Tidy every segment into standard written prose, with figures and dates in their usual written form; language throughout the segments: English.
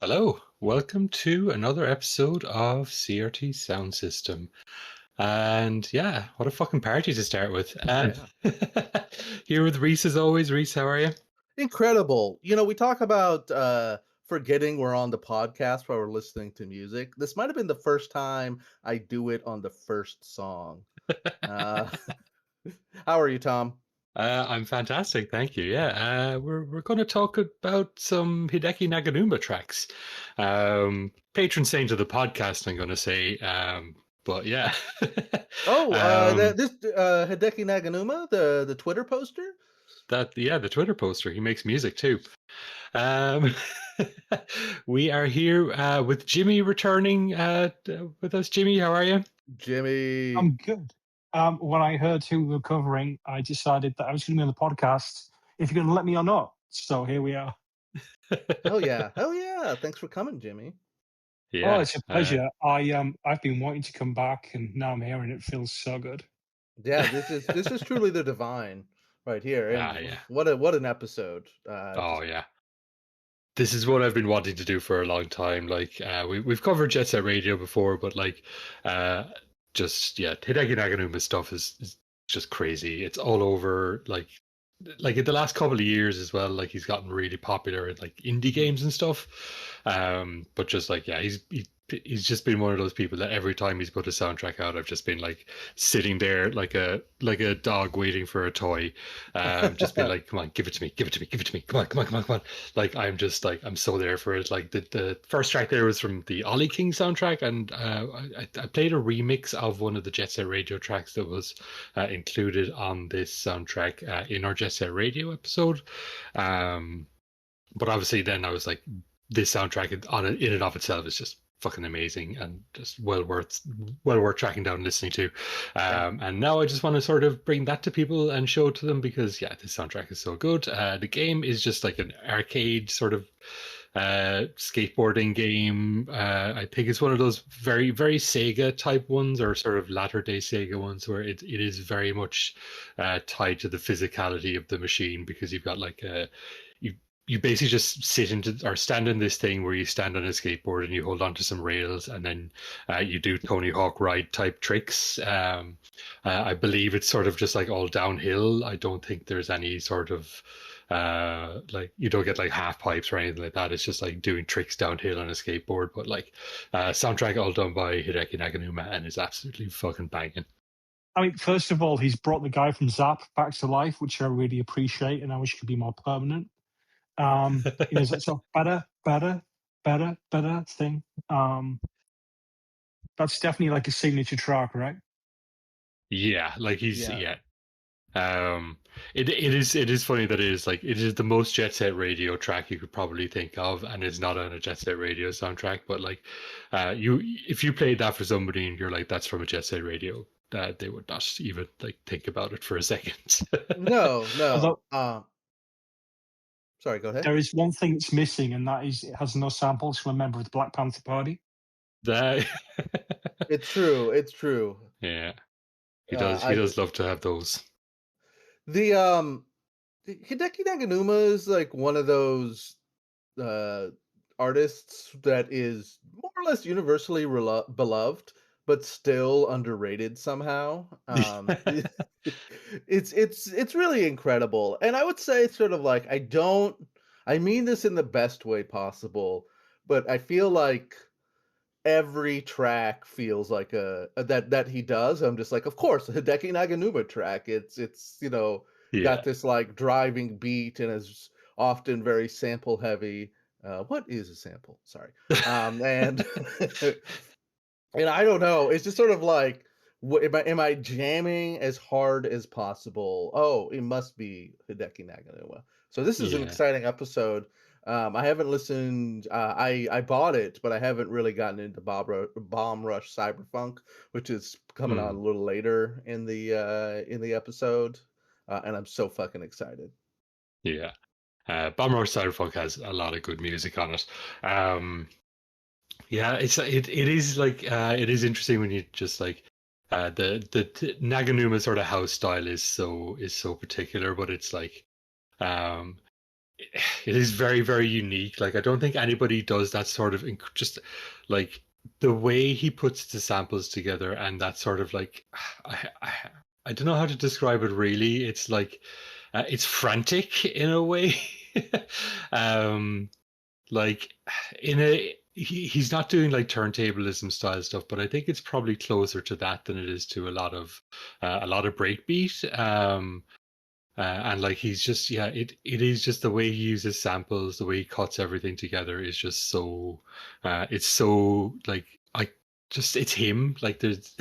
Hello, welcome to another episode of CRT Sound System. And yeah, what a fucking party to start with. Here with Reese as always. Reese, how are you? Incredible. You know, we talk about forgetting we're on the podcast while we're listening to music. This might have been the first time I do it on the first song. How are you, Tom? I'm fantastic, thank you. Yeah, we're going to talk about some Hideki Naganuma tracks. Patron saint of the podcast, I'm going to say. But yeah. This Hideki Naganuma, the Twitter poster. The Twitter poster. He makes music too. We are here with Jimmy returning with us. Jimmy, how are you? Jimmy, I'm good. When I heard who we were covering, I decided that I was going to be on the podcast if you're going to let me or not. So here we are. Hell yeah. Thanks for coming, Jimmy. Yeah. Oh, it's a pleasure. I've been wanting to come back, and now I'm here, and it feels so good. Yeah, this is truly the divine right here. And yeah. What an episode. Yeah. This is what I've been wanting to do for a long time. Like we've covered Jet Set Radio before, but like Hideki Naganuma stuff is just crazy. It's all over, like in the last couple of years as well. Like he's gotten really popular in like indie games and stuff. But just like he's just been one of those people that every time he's put a soundtrack out, I've just been like sitting there like a dog waiting for a toy. Just been like, come on, give it to me, give it to me, give it to me. Come on, come on, come on, come on. Like I'm just like I'm so there for it. Like the first track there was from the Ollie King soundtrack, and I played a remix of one of the Jet Set Radio tracks that was included on this soundtrack in our Jet Set Radio episode. But obviously then I was like, this soundtrack in and of itself is just fucking amazing and just well worth tracking down and listening to. And now I just want to sort of bring that to people and show it to them because this soundtrack is so good. The game is just like an arcade sort of skateboarding game. I think it's one of those very, very Sega type ones, or sort of latter day Sega ones, where it is very much tied to the physicality of the machine, because you've got like you basically just stand in this thing where you stand on a skateboard and you hold onto some rails, and then you do Tony Hawk ride type tricks. I believe it's sort of just like all downhill. I don't think there's any sort of like you don't get like half pipes or anything like that. It's just like doing tricks downhill on a skateboard. But like soundtrack all done by Hideki Naganuma, and is absolutely fucking banging. I mean, first of all, he's brought the guy from Zap back to life, which I really appreciate, and I wish could be more permanent. There's that sort of better thing. That's definitely like a signature track, right? Yeah, like he's it is funny that it is the most Jet Set Radio track you could probably think of, and it's not on a Jet Set Radio soundtrack. But like, if you played that for somebody and you're like, that's from a Jet Set Radio, they would not even like think about it for a second. No. Although, sorry, go ahead. There is one thing that's missing, and that is it has no samples from a member of the Black Panther Party. It's true. Yeah, he does love to have those. The Hideki Naganuma is like one of those artists that is more or less universally beloved, but still underrated somehow. It's really incredible, and I would say sort of like I mean this in the best way possible, but I feel like every track feels like that he does. I'm just like, of course, a Hideki Naganuma track. It's got this like driving beat and is often very sample heavy. What is a sample? Sorry. And and I don't know. It's just sort of like, am I jamming as hard as possible? Oh, it must be Hideki Naganuma. So this is an exciting episode. I haven't listened. I bought it, but I haven't really gotten into Bomb Rush Cyberfunk, which is coming on a little later in the episode, and I'm so fucking excited. Yeah, Bomb Rush Cyberfunk has a lot of good music on it. Yeah, it is like it is interesting when you just like the Naganuma sort of house style is so particular, but it's like it is very, very unique. Like I don't think anybody does that sort of just like the way he puts the samples together, and that sort of like I don't know how to describe it really. It's like it's frantic in a way. Like in a he's not doing like turntablism style stuff, but I think it's probably closer to that than it is to a lot of breakbeat. And like he's just it is just the way he uses samples, the way he cuts everything together is just so it's so like it's him. Like there's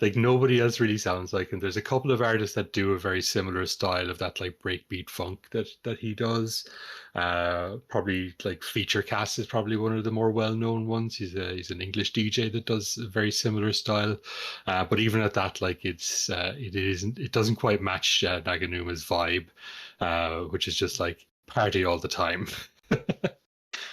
like nobody else really sounds like him. There's a couple of artists that do a very similar style of that like breakbeat funk that he does. Probably like Feature Cast is probably one of the more well-known ones. He's an English DJ that does a very similar style. But even at that, like it doesn't quite match Naganuma's vibe, which is just like party all the time.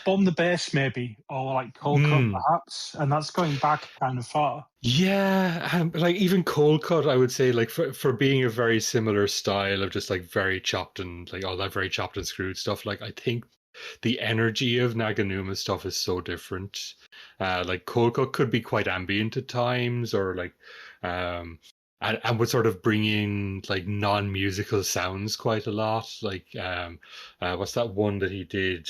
On the bass, maybe, or like Cold Cut, perhaps, and that's going back kind of far. Yeah, like even Cold Cut, I would say, like for being a very similar style of just like very chopped and like all that very chopped and screwed stuff. Like I think the energy of Naganuma stuff is so different. Like Cold Cut could be quite ambient at times, or like and would sort of bring in like non-musical sounds quite a lot. Like what's that one that he did?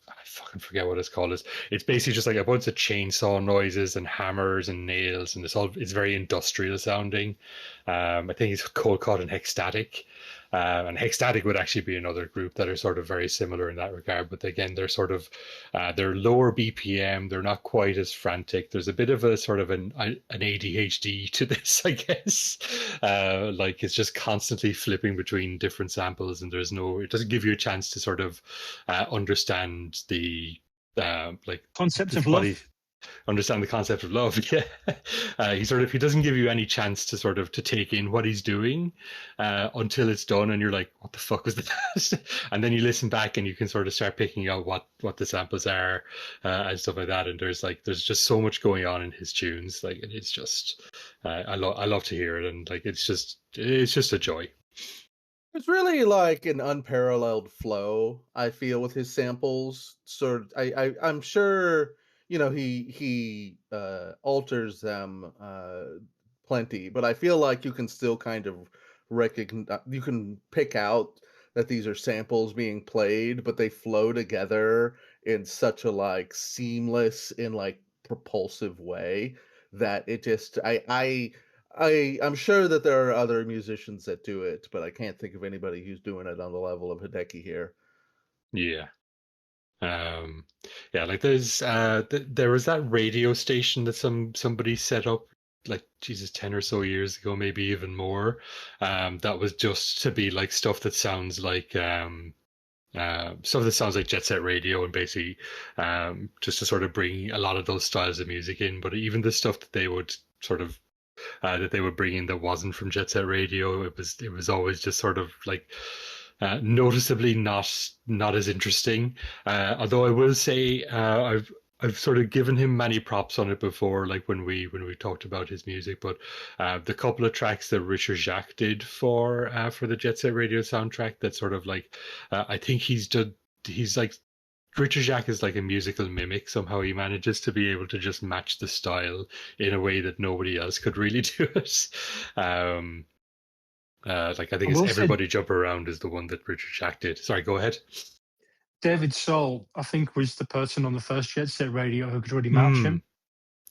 I fucking forget what it's called. It's basically just like a bunch of chainsaw noises and hammers and nails, and it's very industrial sounding. I think it's Cold Cut and Hexstatic. And Hexstatic would actually be another group that are sort of very similar in that regard. But again, they're sort of they're lower BPM. They're not quite as frantic. There's a bit of a sort of an ADHD to this, I guess. Like it's just constantly flipping between different samples, and it doesn't give you a chance to sort of understand the like Concept of what love. understand the concept of love. Yeah, he doesn't give you any chance to sort of to take in what he's doing until it's done, and you're like, what the fuck was that? And then you listen back, and you can sort of start picking out what the samples are and stuff like that. And there's just so much going on in his tunes. Like it's just I love to hear it, and like it's just a joy. It's really like an unparalleled flow, I feel, with his samples. Sort of, I'm sure, he alters them plenty, but I feel like you can still kind of recognize, you can pick out that these are samples being played, but they flow together in such a like seamless and like propulsive way that it just I'm sure that there are other musicians that do it, but I can't think of anybody who's doing it on the level of Hideki here. Yeah. Yeah, like there was that radio station that somebody set up like Jesus 10 or so years ago, maybe even more. That was just to be like stuff that sounds like Jet Set Radio, and basically just to sort of bring a lot of those styles of music in. But even the stuff that they would sort of that they would bring in that wasn't from Jet Set Radio, it was always just sort of like noticeably not as interesting. Although I will say I've sort of given him many props on it before, like when we talked about his music. But the couple of tracks that Richard Jacques did for the Jet Set Radio soundtrack, that sort of like I think he's like Richard Jacques is like a musical mimic. Somehow he manages to be able to just match the style in a way that nobody else could really do it. Like I think it's Everybody Jump Around is the one that Richard Jacques did. Sorry, go ahead. David Soul, I think, was the person on the first Jet Set Radio who could really match him.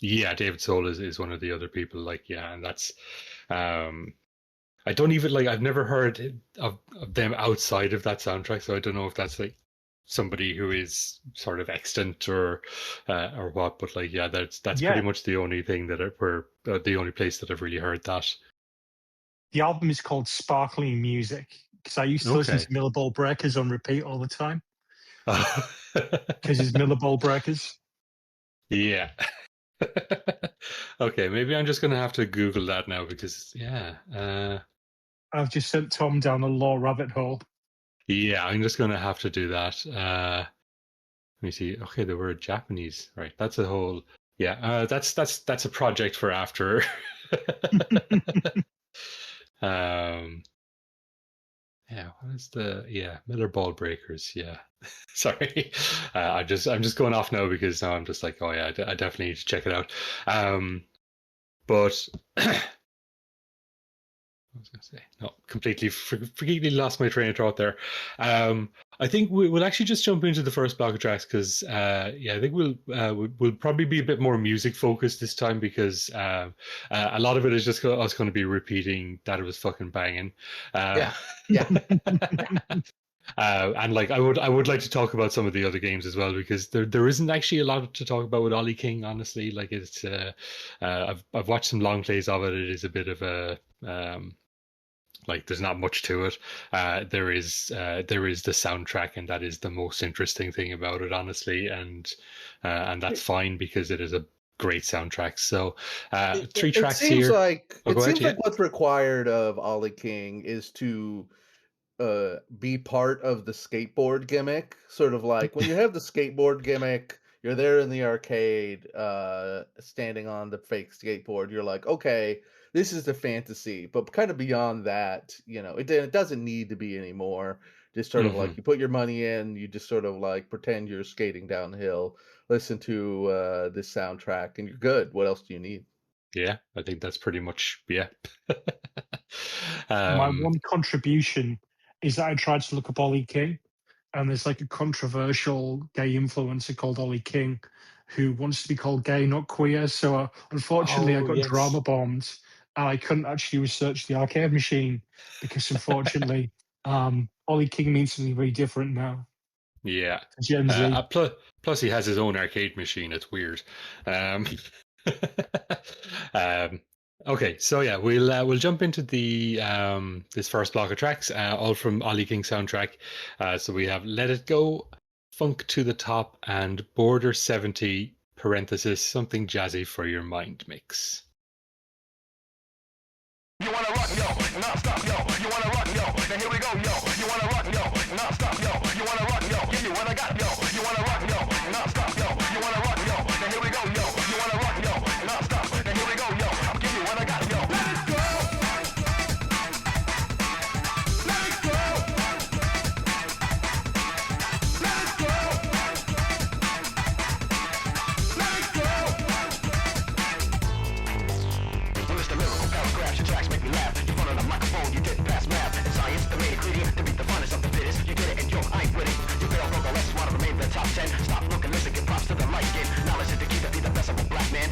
Yeah, David Soul is one of the other people. Like, yeah, and that's I don't even like I've never heard of them outside of that soundtrack, so I don't know if that's like somebody who is sort of extant or what. But like, yeah, that's pretty much the only thing that the only place that I've really heard that. The album is called Sparkling Music, because I used to listen to Miller Ball Breakers on repeat all the time. Because it's Miller Ball Breakers. Yeah. Okay, maybe I'm just going to have to Google that now because, yeah. I've just sent Tom down a law rabbit hole. Yeah, I'm just going to have to do that. Let me see. Okay, the word Japanese. Right, that's a whole... Yeah, that's a project for after. Yeah, what is Miller Ball Breakers? Yeah, sorry, I'm just going off now because now I'm just like, oh yeah, I definitely need to check it out. But I was going to say, no, completely lost my train of thought there. I think we'll actually just jump into the first block of tracks because, I think we'll probably be a bit more music focused this time because a lot of it is just us going to be repeating that it was fucking banging. Yeah. And like I would like to talk about some of the other games as well because there isn't actually a lot to talk about with Ollie King, honestly. Like it's I've watched some long plays of it. It is a bit of a like there's not much to it. There is the soundtrack, and that is the most interesting thing about it, honestly. And that's fine because it is a great soundtrack. So three tracks here. It seems like what's required of Ollie King is to be part of the skateboard gimmick. Sort of like when you have the skateboard gimmick, you're there in the arcade, standing on the fake skateboard. You're like, okay, this is the fantasy, but kind of beyond that, it doesn't need to be anymore. Just sort of like you put your money in, you just sort of like pretend you're skating downhill, listen to this soundtrack, and you're good. What else do you need? Yeah, I think that's pretty much My one contribution is that I tried to look up Ollie King, and there's like a controversial gay influencer called Ollie King who wants to be called gay, not queer. So unfortunately, I got drama bombed, and I couldn't actually research the arcade machine because unfortunately, Ollie King means something very different now. Yeah. Gen Z. Plus, he has his own arcade machine. It's weird. Okay, so yeah, we'll jump into the this first block of tracks, all from Ollie King's soundtrack. So we have "Let It Go," "Funk to the Top," and "Border 70 (parenthesis something jazzy for your mind mix." You wanna rock, yo, non-stop, yo. You wanna rock, yo. Then here we go, yo. You wanna rock, yo, non-stop, yo. You wanna rock, yo. Give me what I got, yo. You wanna rock, yo, non-stop, yo. You wanna rock, yo. Then here we go, yo. You wanna rock, yo, non-stop. Then here we go, yo. I'll give you what I got, yo. Let it go. Let it go. Let it go. Let it go. Well, it's the lyrical paragraphs. Your tracks make me laugh. You front on the microphone, you didn't pass math and science. The main ingredient to beat the funnest of the fittest. You get it and yo, I ain't with it. You fail, broke, let's want to remain in the top 10. Stop looking, listen, give props to the light skin. Knowledge is the key to be the best of a black man.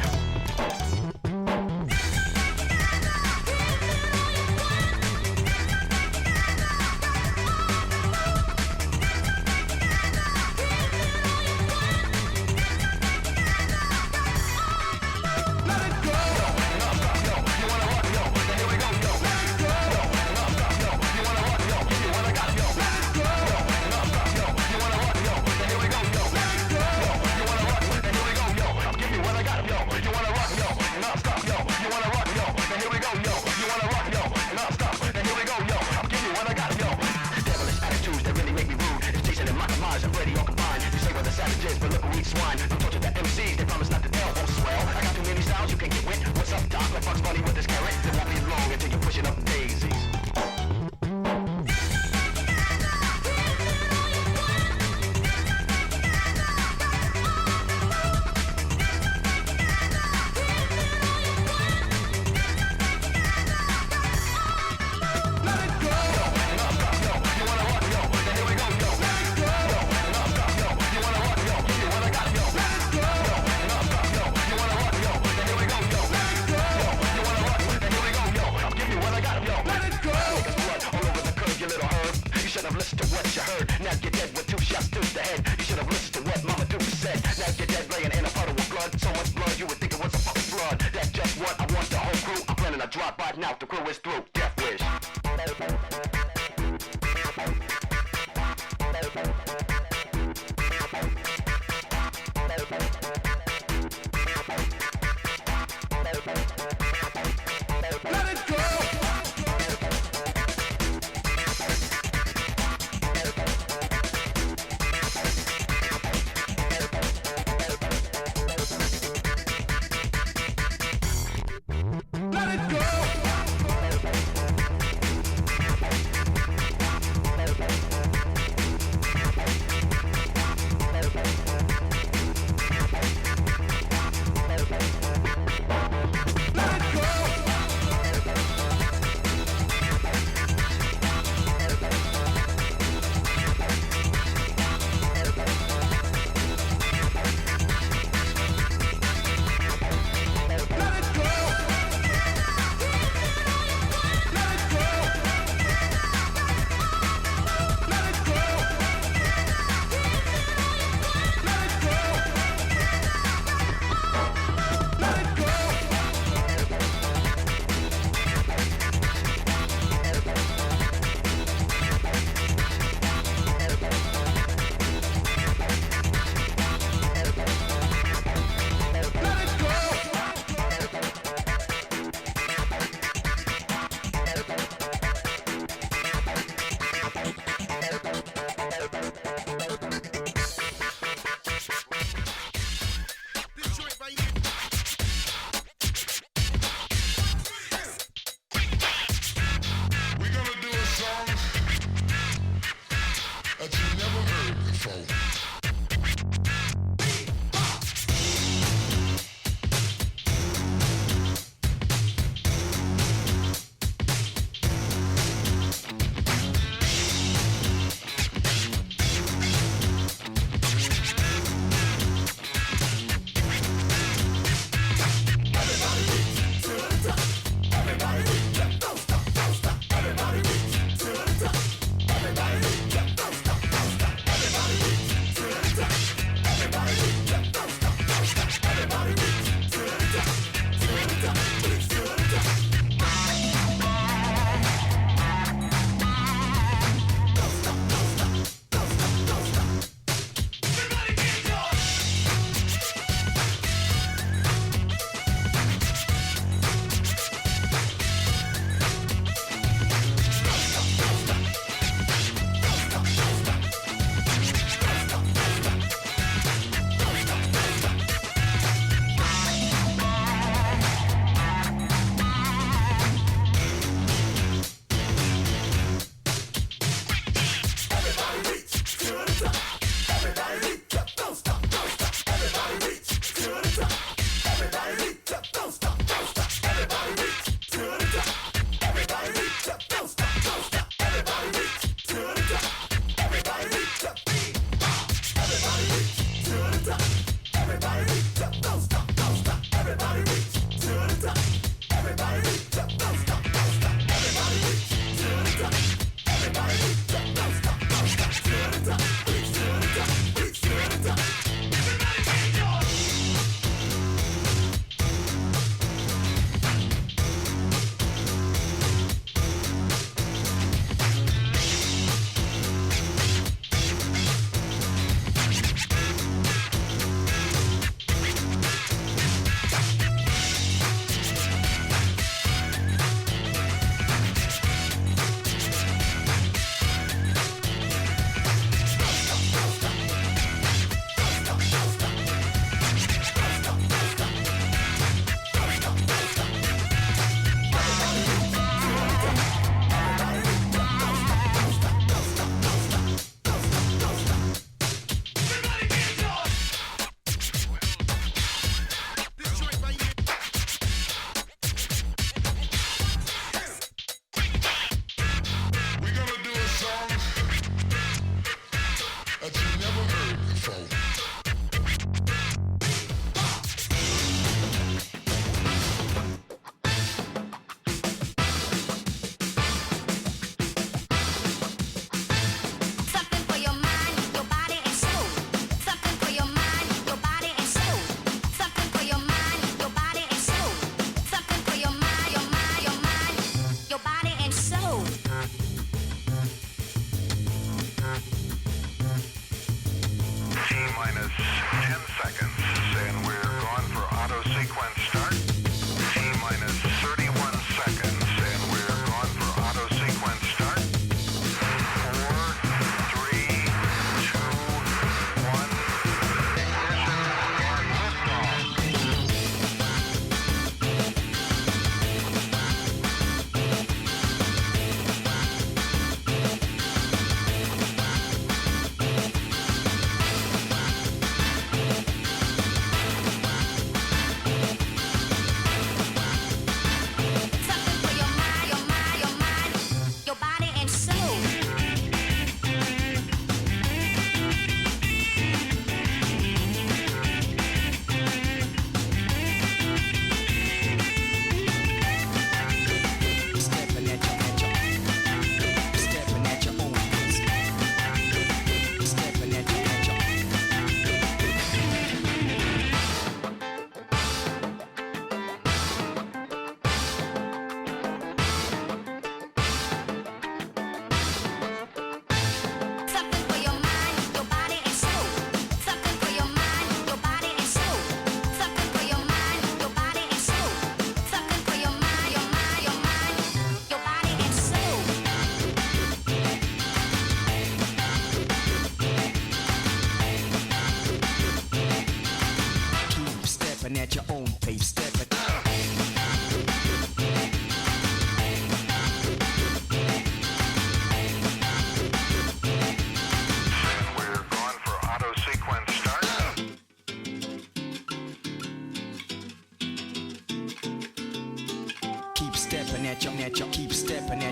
stepping at your, keep stepping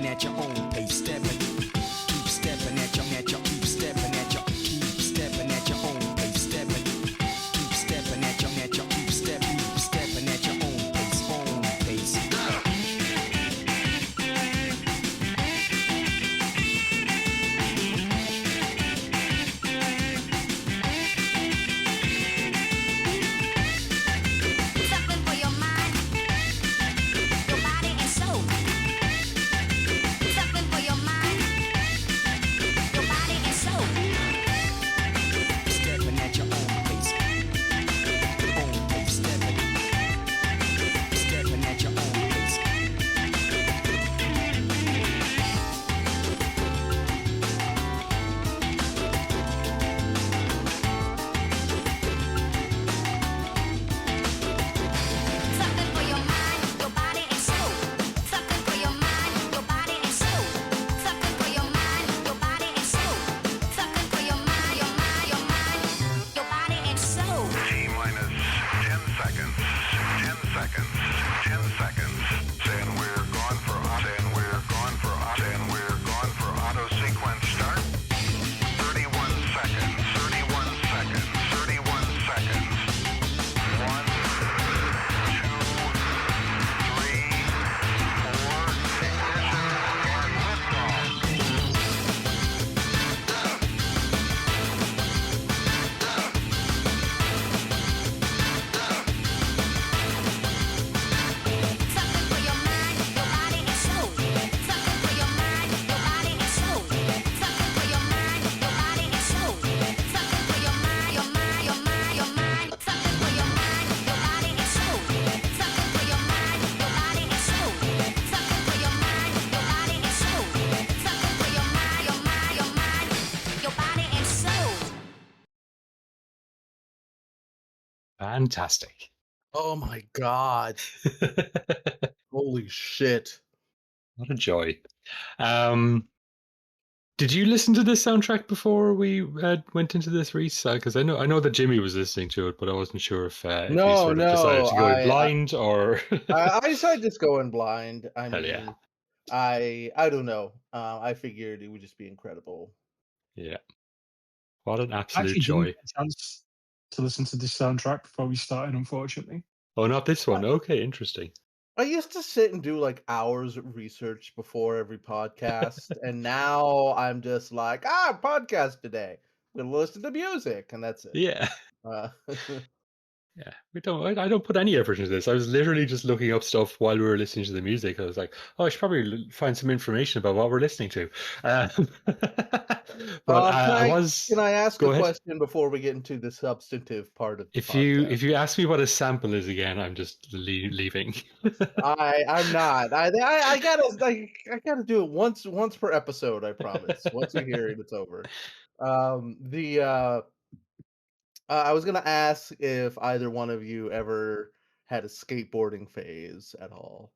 at your own pace, stepping. Keep stepping at your, keep stepping at your, keep stepping at your own pace, stepping. Keep stepping at your, keep stepping at your own pace, own pace. Something for your mind, your body and soul. Something for your mind, your body and soul. Stepping at your own pace, stepping. Stepping at your own pace. Something for your mind, your body and soul. Something for your mind, your body and soul. Something for your mind, your body and soul. Something for your mind, your body and soul. T minus 10 seconds. 10 seconds. 10 seconds. Saying we're gone for auto sequence start. 31 seconds. 31 seconds. 31 seconds. 1, 2, 3, 4. Ignition and liftoff. Something for your mind, your body and soul. Something for your mind, your body and soul. Something for your mind, your body and soul. Something for your mind, your mind. Something for your mind, your body and soul. Something for your mind, your body and soul. Something for your mind, your body and soul. Something for your mind, your body and soul. Fantastic. Oh my god. Holy shit. What a joy. Did you listen to this soundtrack before we went into this, Reese? Because I know that Jimmy was listening to it, but I wasn't sure if you No, sort of decided to go in blind or. I decided just go in blind. I Hell mean, yeah. I don't know. I figured it would just be incredible. Yeah. What an I absolute actually didn't joy. get a chance to listen to this soundtrack before we started, unfortunately. Oh, not this one. Okay, interesting. I used to sit and do like hours of research before every podcast, and now I'm just like, podcast today. I'm gonna listen to music, and that's it. Yeah. Uh, Yeah, I don't put any effort into this. I was literally just looking up stuff while we were listening to the music. I was like, I should probably find some information about what we're listening to. But I was. Can I ask Go a ahead. question before we get into the substantive part of the If podcast? you ask me what a sample is again, I'm just leaving. I'm not. I gotta do it once per episode. I promise. Once you hear it, it's over. I was gonna ask if either one of you ever had a skateboarding phase at all.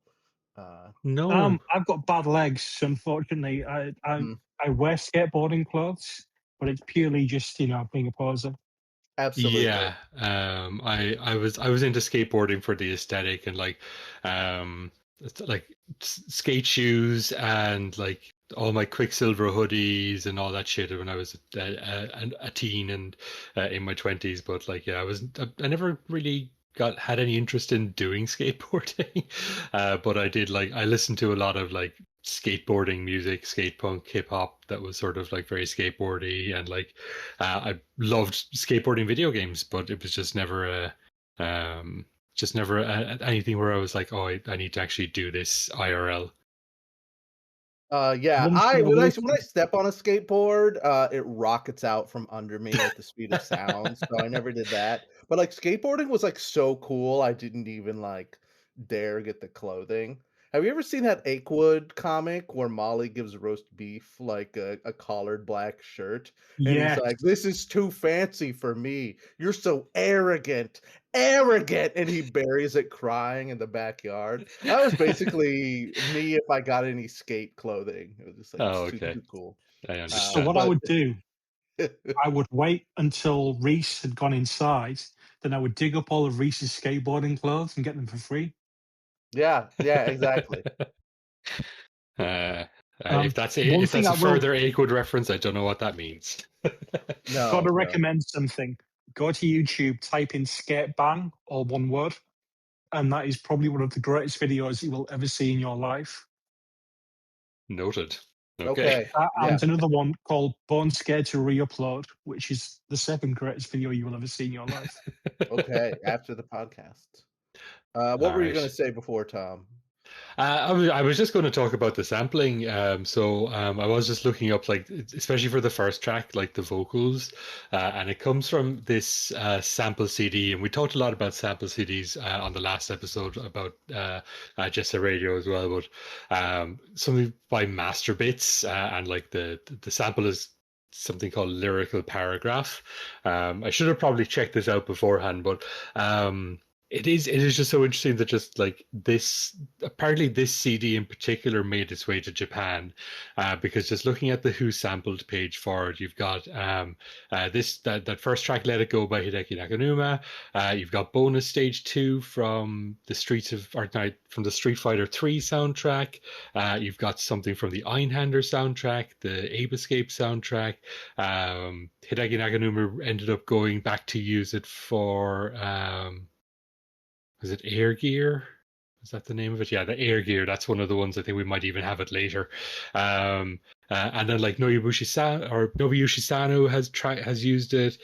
No. I've got bad legs, so unfortunately. Mm, I wear skateboarding clothes, but it's purely just being a poser. absolutely. Yeah. I was into skateboarding for the aesthetic and like skate shoes and like all my Quicksilver hoodies and all that shit when I was a teen and in my 20s. But like, yeah, I never really had any interest in doing skateboarding. But I did I listened to a lot of like skateboarding music, skate punk, hip hop that was sort of like very skateboardy, and like I loved skateboarding video games, but it was just never anything where I was like, oh, I need to actually do this IRL. Yeah, One thing when I will- step on a skateboard, it rockets out from under me at the speed of sound. So I never did that. But like skateboarding was like so cool, I didn't even like dare get the clothing. Have you ever seen that Achewood comic where Molly gives roast beef like a collared black shirt? And Yeah, he's like, "This is too fancy for me. You're so arrogant, arrogant," and he buries it crying in the backyard. That was basically me if I got any skate clothing. It was just like Oh, super okay. cool. I understand. so what I but- would do, I would wait until Reese had gone inside, then I would dig up all of Reese's skateboarding clothes and get them for free. Yeah, exactly. Uh, Um, one if thing that's I a will further Akewood reference, I don't know what that means. got No, to no. recommend something. Go to YouTube, type in skate bang, all one word, and that is probably one of the greatest videos you will ever see in your life. Noted. Okay. Okay. And Yeah. another one called Bone Scared to Re-Upload, which is the second greatest video you will ever see in your life. Okay. After the podcast. What All were you going to right. say before, Tom? I was just going to talk about the sampling. I was just looking up, like, especially for the first track, like the vocals, and it comes from this sample CD. And we talked a lot about sample CDs on the last episode about Just a Radio as well. But something by Master Bits, and like the sample is something called Lyrical Paragraph. I should have probably checked this out beforehand, but it is just so interesting that just like this, apparently this CD in particular made its way to Japan, because just looking at the Who sampled page for it, you've got that first track "Let It Go" by Hideki Naganuma. You've got bonus stage 2 from the from the Street Fighter 3 soundtrack. You've got something from the Einhander soundtrack, the Ape Escape soundtrack. Hideki Naganuma ended up going back to use it for. Was it Air Gear? Is that the name of it? Yeah, the Air Gear. That's one of the ones. I think we might even have it later. And then like Nobuyushi Sano has used it.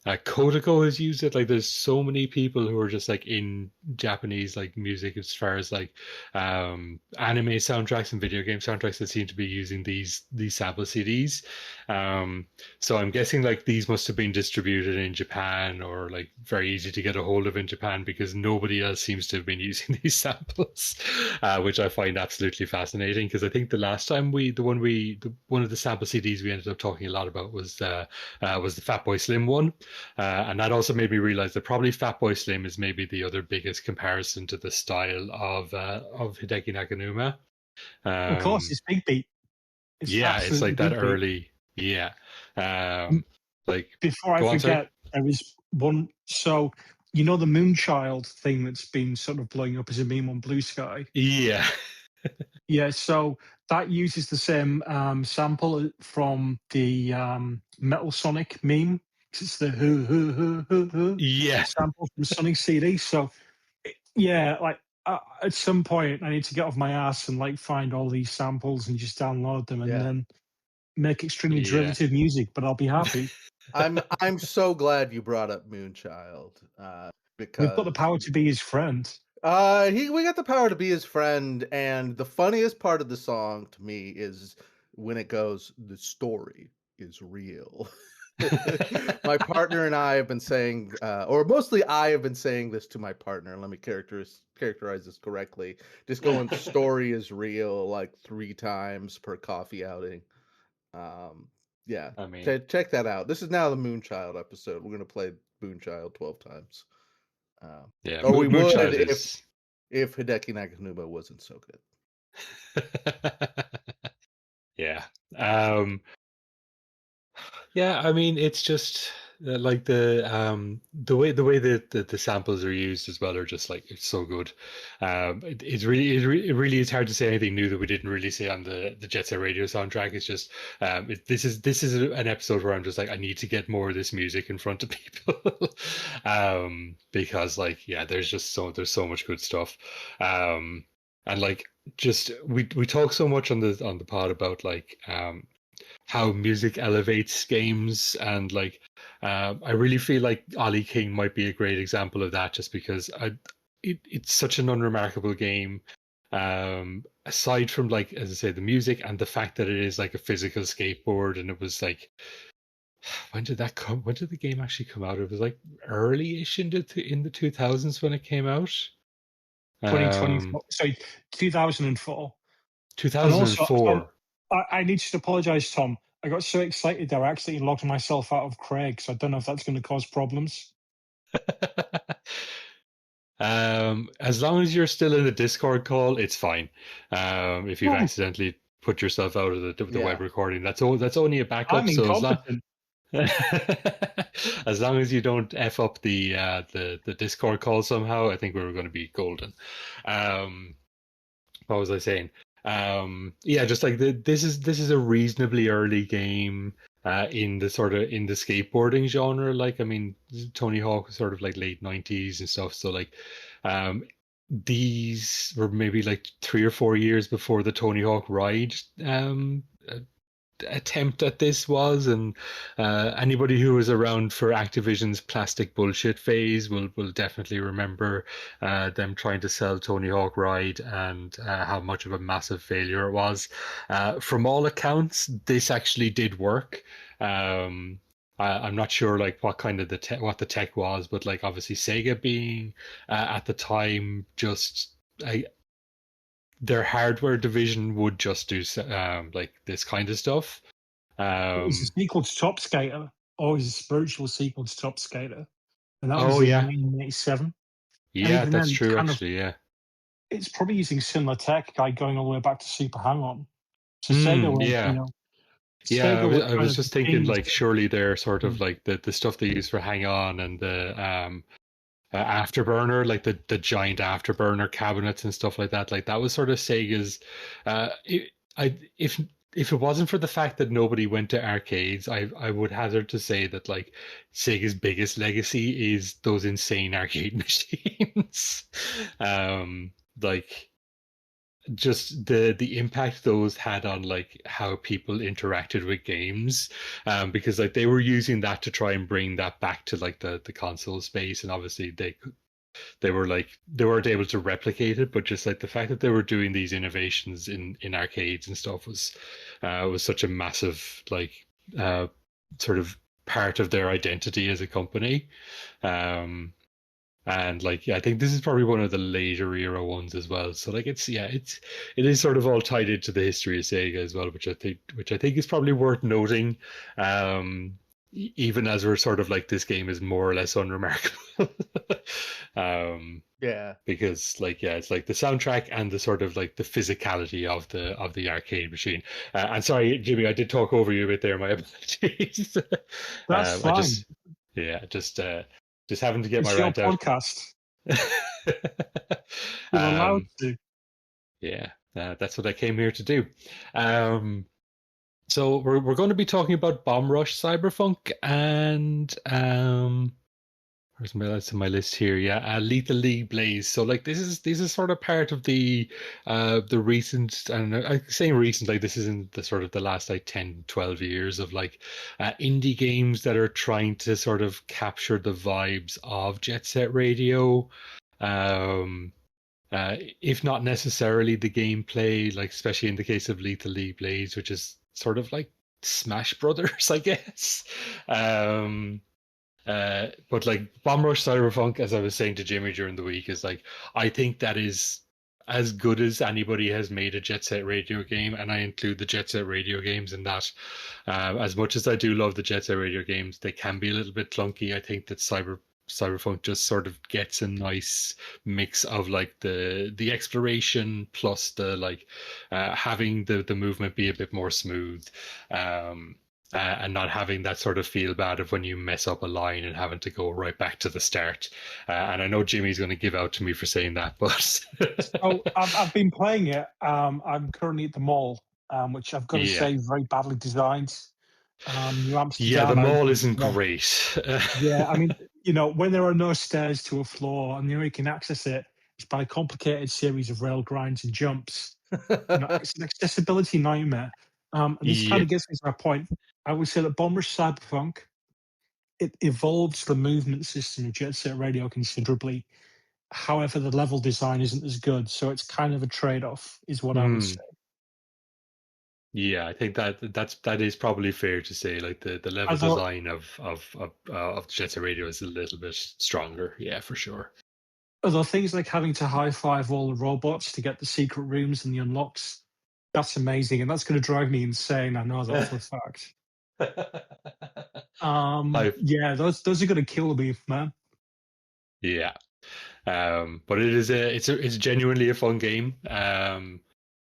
Kodako has used it. Like, there's so many people who are just like in Japanese like music, as far as like anime soundtracks and video game soundtracks, that seem to be using these sample CDs. So I'm guessing like these must have been distributed in Japan, or like very easy to get a hold of in Japan, because nobody else seems to have been using these samples, which I find absolutely fascinating. Because I think the last time one of the sample CDs we ended up talking a lot about was the Fatboy Slim one, and that also made me realize that probably Fatboy Slim is maybe the other biggest comparison to the style of Hideki Naganuma. Of course, it's Big Beat. It's Yeah, it's absolutely like that Big Beat. early. Yeah. Like, Before I go on, sorry. forget, there is one. So, you know, the Moonchild thing that's been sort of blowing up as a meme on Blue Sky? Yeah. Yeah, so that uses the same sample from the Metal Sonic meme. It's the Yeah. sample from Sonic CD. So, yeah, like at some point, I need to get off my ass and like find all these samples and just download them and Yeah. then make extremely Yeah. derivative music. But I'll be happy. I'm so glad you brought up Moonchild, because We've got the power to be his friend. we got the power to be his friend, and the funniest part of the song to me is when it goes, "The story is real." My partner and I have been saying, or mostly I have been saying this to my partner. Let me characterize this correctly. Just going, "The story is real," like 3 times per coffee outing. Yeah, I mean, check that out. This is now the Moonchild episode. We're gonna play Moonchild 12 times. yeah. Or we would Moonchild is. if Hideki Naganuma wasn't so good. Yeah. Yeah, I mean, it's just like the way the samples are used as well are just like, it's so good. It really is hard to say anything new that we didn't really say on the Jet Set Radio soundtrack. It's just this is an episode where I'm just like, I need to get more of this music in front of people, because like, yeah, there's so much good stuff. And like, just we talk so much on the pod about like how music elevates games, and like I really feel like Ollie King might be a great example of that, just because it's such an unremarkable game, aside from, like, as I say, the music and the fact that it is like a physical skateboard. And it was like, when did the game actually come out? It was like early-ish in the 2000s when it came out. 2024, sorry, 2004. 2004. I need to apologize, Tom. I got so excited that I actually logged myself out of Craig, so I don't know if that's going to cause problems. As long as you're still in the Discord call, it's fine. If you've accidentally put yourself out of the web recording, that's only a backup. I'm incompetent. As long as you don't f up the Discord call somehow, I think we were going to be golden. What was I saying? Yeah, just like this is a reasonably early game in the skateboarding genre. Like, I mean, Tony Hawk was sort of like late 90s and stuff. So like, um, these were maybe like 3 or 4 years before the Tony Hawk Ride attempt at this was, and anybody who was around for Activision's plastic bullshit phase will definitely remember them trying to sell Tony Hawk Ride and how much of a massive failure it was. From all accounts, this actually did work. I'm not sure like what kind of what the tech was, but like obviously Sega being at the time just their hardware division would just do like this kind of stuff. It was a sequel to Top Skater, or it was a spiritual sequel to Top Skater, and that was Oh in yeah, 1987. yeah, even that's then, true. kind of, Actually, yeah. it's probably using similar tech, like going all the way back to Super Hang-On. So Sega were, Yeah, yeah. Sega were I kind was of just the thinking kings. like surely they're sort of Mm. like the stuff they use for Hang On and the Afterburner, like the giant Afterburner cabinets and stuff like that. Like that was sort of Sega's. If it wasn't for the fact that nobody went to arcades, I would hazard to say that like Sega's biggest legacy is those insane arcade machines. Like just the impact those had on like how people interacted with games, because like they were using that to try and bring that back to like the console space, and obviously they were like they weren't able to replicate it, but just like the fact that they were doing these innovations in arcades and stuff was such a massive like sort of part of their identity as a company. And like, yeah, I think this is probably one of the later era ones as well. So like, it is sort of all tied into the history of Sega as well, which I think is probably worth noting. Even as we're sort of like this game is more or less unremarkable. Yeah. Because like, yeah, it's like the soundtrack and the sort of like the physicality of the arcade machine. And sorry, Jimmy, I did talk over you a bit there. My apologies. That's I fine. just having to get It's my your rant out. podcast. You're allowed to. Yeah, that's what I came here to do. So we're going to be talking about Bomb Rush Cyberfunk and where's my list here? Yeah, Lethal League Blaze. So like this is sort of part of the recent, and I'm saying recent, like this is in the sort of the last like 10, 12 years of like indie games that are trying to sort of capture the vibes of Jet Set Radio. If not necessarily the gameplay, like especially in the case of Lethal League Blaze, which is sort of like Smash Brothers, I guess. But like Bomb Rush Cyberfunk, as I was saying to Jimmy during the week, is like I think that is as good as anybody has made a Jet Set Radio game, and I include the Jet Set Radio games in that. As much as I do love the Jet Set Radio games, they can be a little bit clunky. I think that Cyberfunk just sort of gets a nice mix of like the exploration plus the like having the movement be a bit more smooth, and not having that sort of feel bad of when you mess up a line and having to go right back to the start. And I know Jimmy's going to give out to me for saying that, but Oh, I've been playing it. I'm currently at the mall, which I've got to Yeah. say very badly designed. New Amsterdam. yeah, the mall isn't Yeah. great. Yeah, I mean, when there are no stairs to a floor and the only way you can access it is by a complicated series of rail grinds and jumps. It's an accessibility nightmare. And this kind Yeah. of gets me to my point. I would say that Bomb Rush Cyberpunk, it evolves the movement system of Jet Set Radio considerably. However, the level design isn't as good, so it's kind of a trade-off, is what I would say. Yeah, I think that is probably fair to say. Like the level design of Jet Set Radio is a little bit stronger. Yeah, for sure. Although things like having to high-five all the robots to get the secret rooms and the unlocks, that's amazing, and that's going to drive me insane. I know that for a fact. Yeah, those are going to kill me, man. Yeah, but it's genuinely a fun game.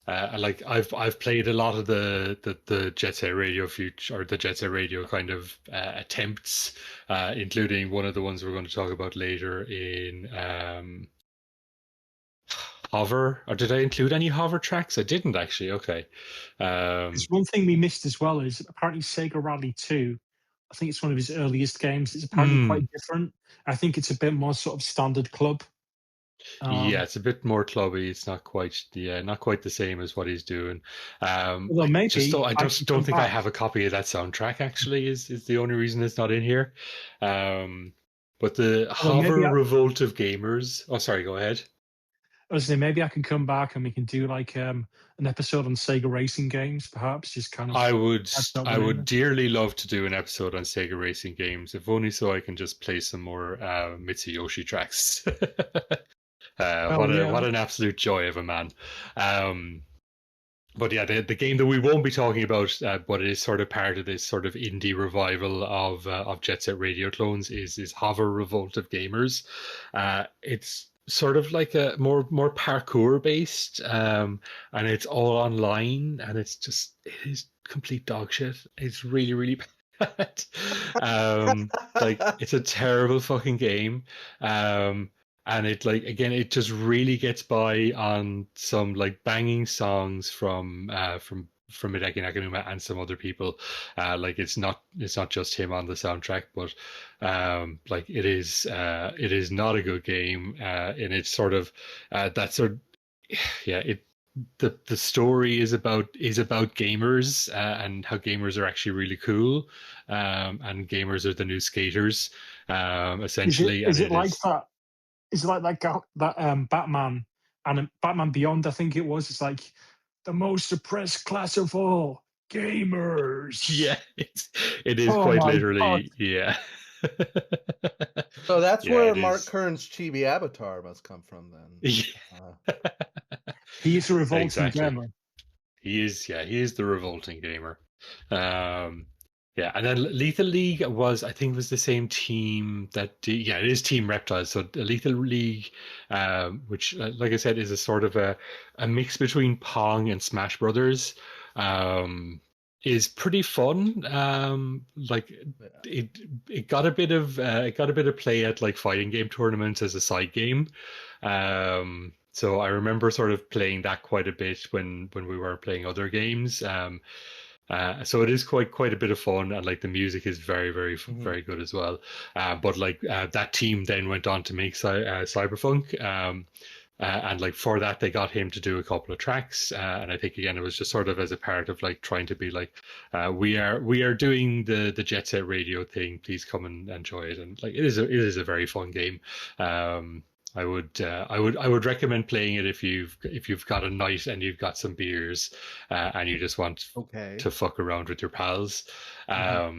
Like I've played a lot of the Jet Set Radio future or the Jet Set Radio kind of attempts, including one of the ones we're going to talk about later in Hover. Or did I include any Hover tracks? I didn't actually. Okay. There's one thing we missed as well is apparently Sega Rally 2. I think it's one of his earliest games. It's apparently quite different. I think it's a bit more sort of standard club. Yeah, it's a bit more clubby. It's not quite the same as what he's doing. Well, maybe I just don't think I have a copy of that soundtrack. Actually, is the only reason it's not in here. But the Hover Revolt of Gamers. Oh, sorry. Go ahead. I was saying maybe I can come back and we can do like an episode on Sega racing games, perhaps. Just kind of. I would dearly love to do an episode on Sega racing games, if only so I can just play some more Mitsuyoshi tracks. What an absolute joy of a man. But yeah, the game that we won't be talking about, but it is sort of part of this sort of indie revival of Jet Set Radio clones, is Hover Revolt of Gamers. It's sort of like a more parkour based, and it's all online, and it is complete dog shit. It's really, really bad. Like it's a terrible fucking game. And it it just really gets by on some like banging songs from Hideki Naganuma and some other people. Like it's not just him on the soundtrack, but like it is not a good game. And it's sort of the story is about gamers, and how gamers are actually really cool, and gamers are the new skaters, essentially. Is it like that? Is it like that Batman and Batman Beyond? I think it was. It's like the most oppressed class of all, gamers. Yeah, it is quite literally. God. Yeah. So that's where Mark Kern's chibi avatar must come from, then. Yeah. He is a revolting gamer. He is the revolting gamer. Yeah, and then Lethal League was the same team that it is Team Reptile. So Lethal League, which like I said is a sort of a mix between Pong and Smash Brothers, is pretty fun. Like it got a bit of play at like fighting game tournaments as a side game. So I remember sort of playing that quite a bit when we were playing other games. So it is quite a bit of fun, and like the music is very, very, very good as well. But like that team then went on to make Cyberfunk, and like for that they got him to do a couple of tracks, and I think again it was just sort of as a part of like trying to be like, we are doing the Jet Set Radio thing. Please come and enjoy it, and like it is a very fun game. I would recommend playing it if you've got a night and you've got some beers, and you just want to fuck around with your pals. But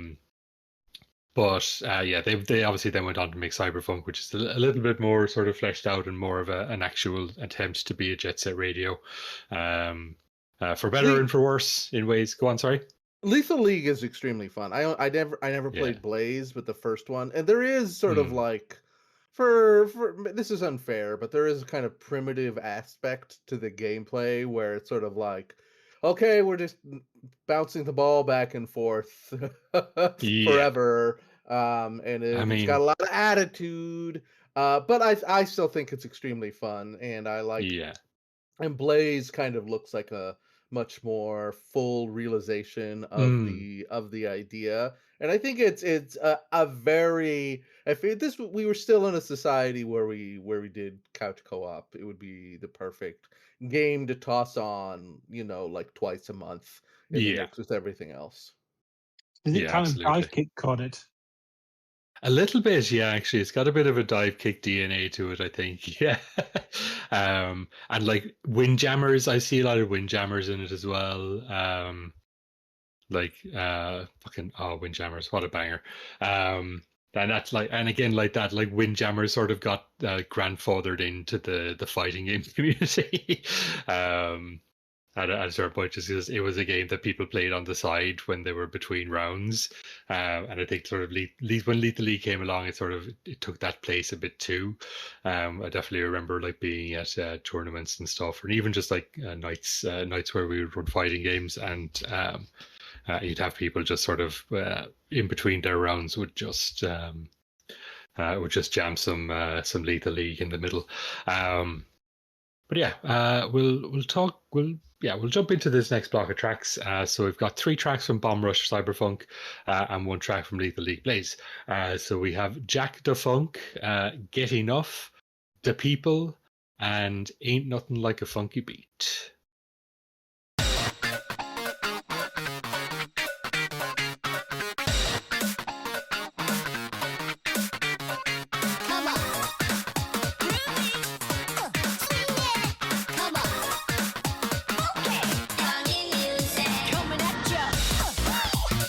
yeah, they obviously then went on to make Cyberfunk, which is a little bit more sort of fleshed out and more of an actual attempt to be a Jet Set Radio, for better and for worse in ways. Go on, sorry. Lethal League is extremely fun. I never played Blaze, but the first one, and there is sort of like. For this is unfair, but there is a kind of primitive aspect to the gameplay where it's sort of like, okay, we're just bouncing the ball back and forth forever, and it's got a lot of attitude. But I still think it's extremely fun, and I like. Yeah. And Blaze kind of looks like a much more full realization of the idea, and I think it's a very. If we were still in a society where we did couch co-op, it would be the perfect game to toss on, like twice a month. Mix with everything else. Is it kind of dive kick coded? A little bit, yeah. Actually, it's got a bit of a dive kick DNA to it, I think. Yeah, and like Windjammers, I see a lot of Windjammers in it as well. Windjammers, what a banger. And that's like, and again, like that, like Windjammers sort of got grandfathered into the fighting game community. at a certain point, just because it was a game that people played on the side when they were between rounds. And I think sort of when Lethal League came along, it took that place a bit too. I definitely remember like being at tournaments and stuff, and even just like nights where we would run fighting games, and you'd have people just sort of in between their rounds would just jam some Lethal League in the middle. But yeah, we'll jump into this next block of tracks. So we've got 3 tracks from Bomb Rush Cyberfunk and 1 track from Lethal League Blaze. So we have Jack the Funk, Get Enough, The People, and Ain't Nothing Like a Funky Beat. Come on. Come on. Okay. Funky music. Coming at ya. Come on.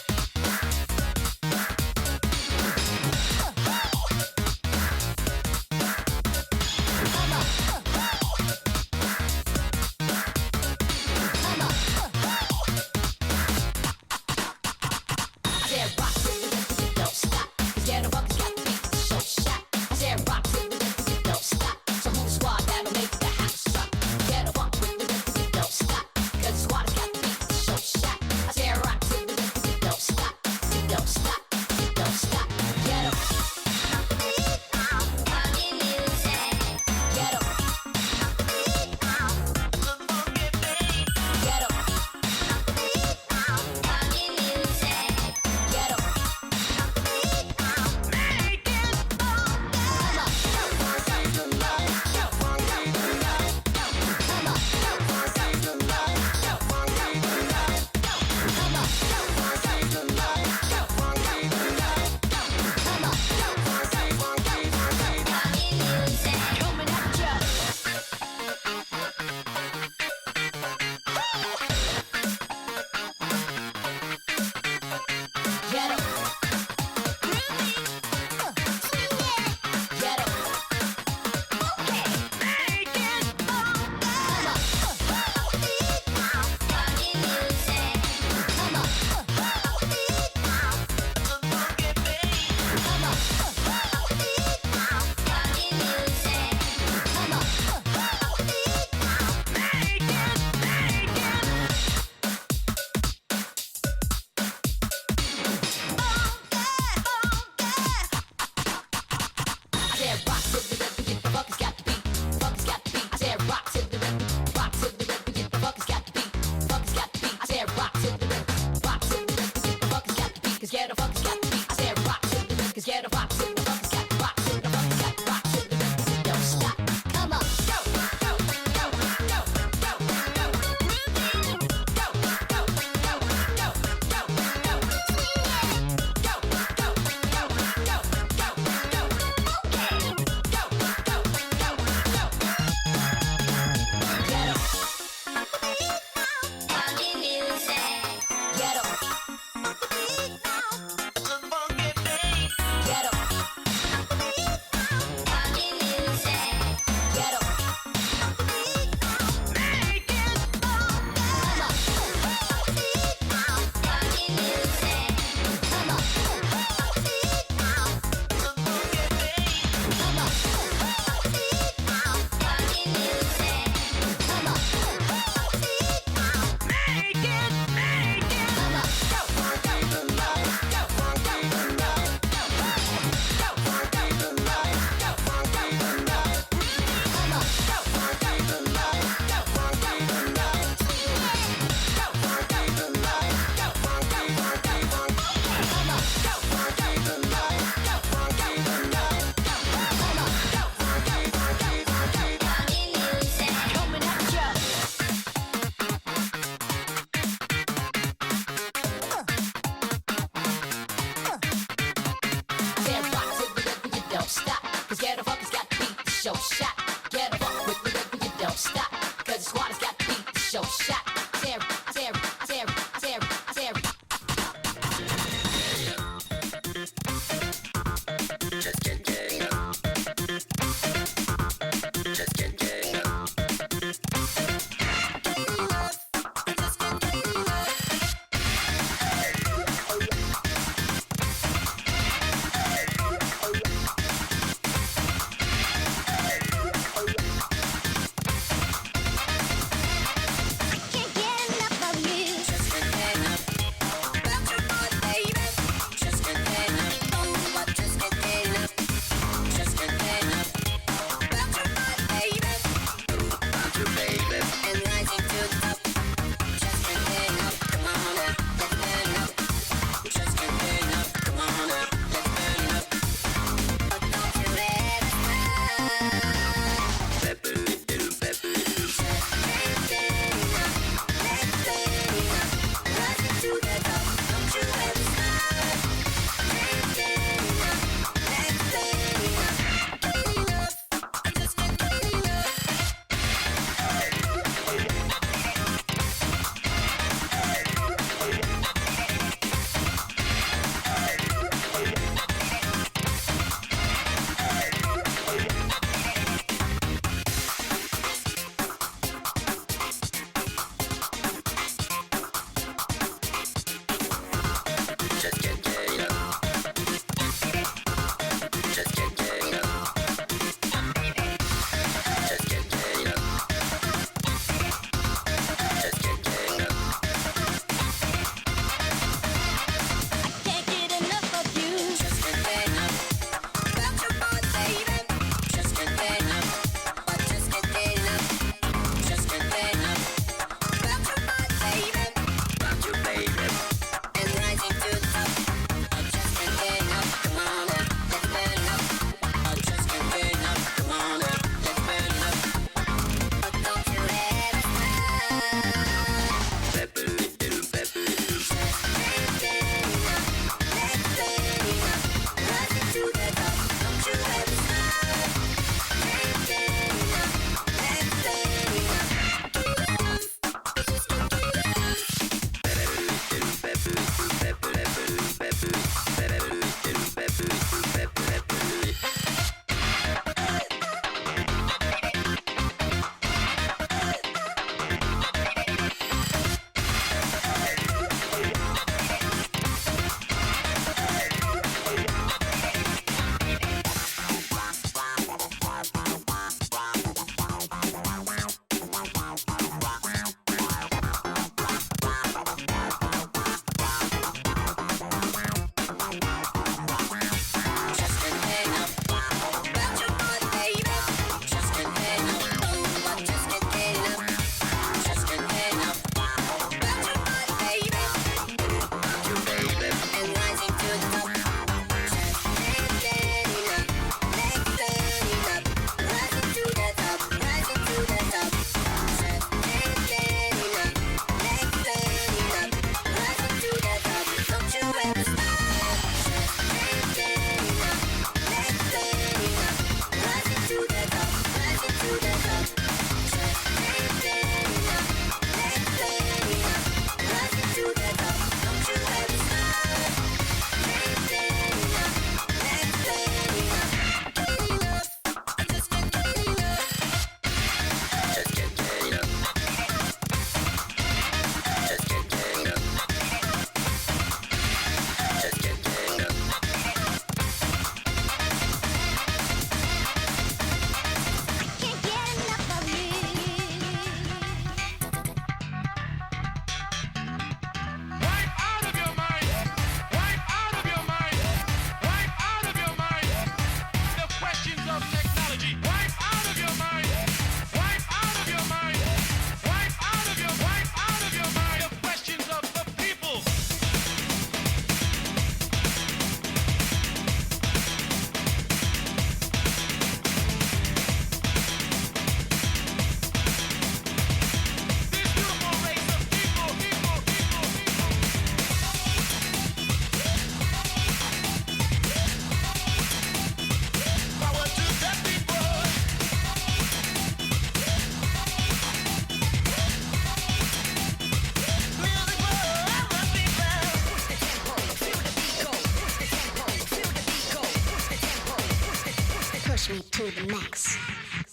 to the max.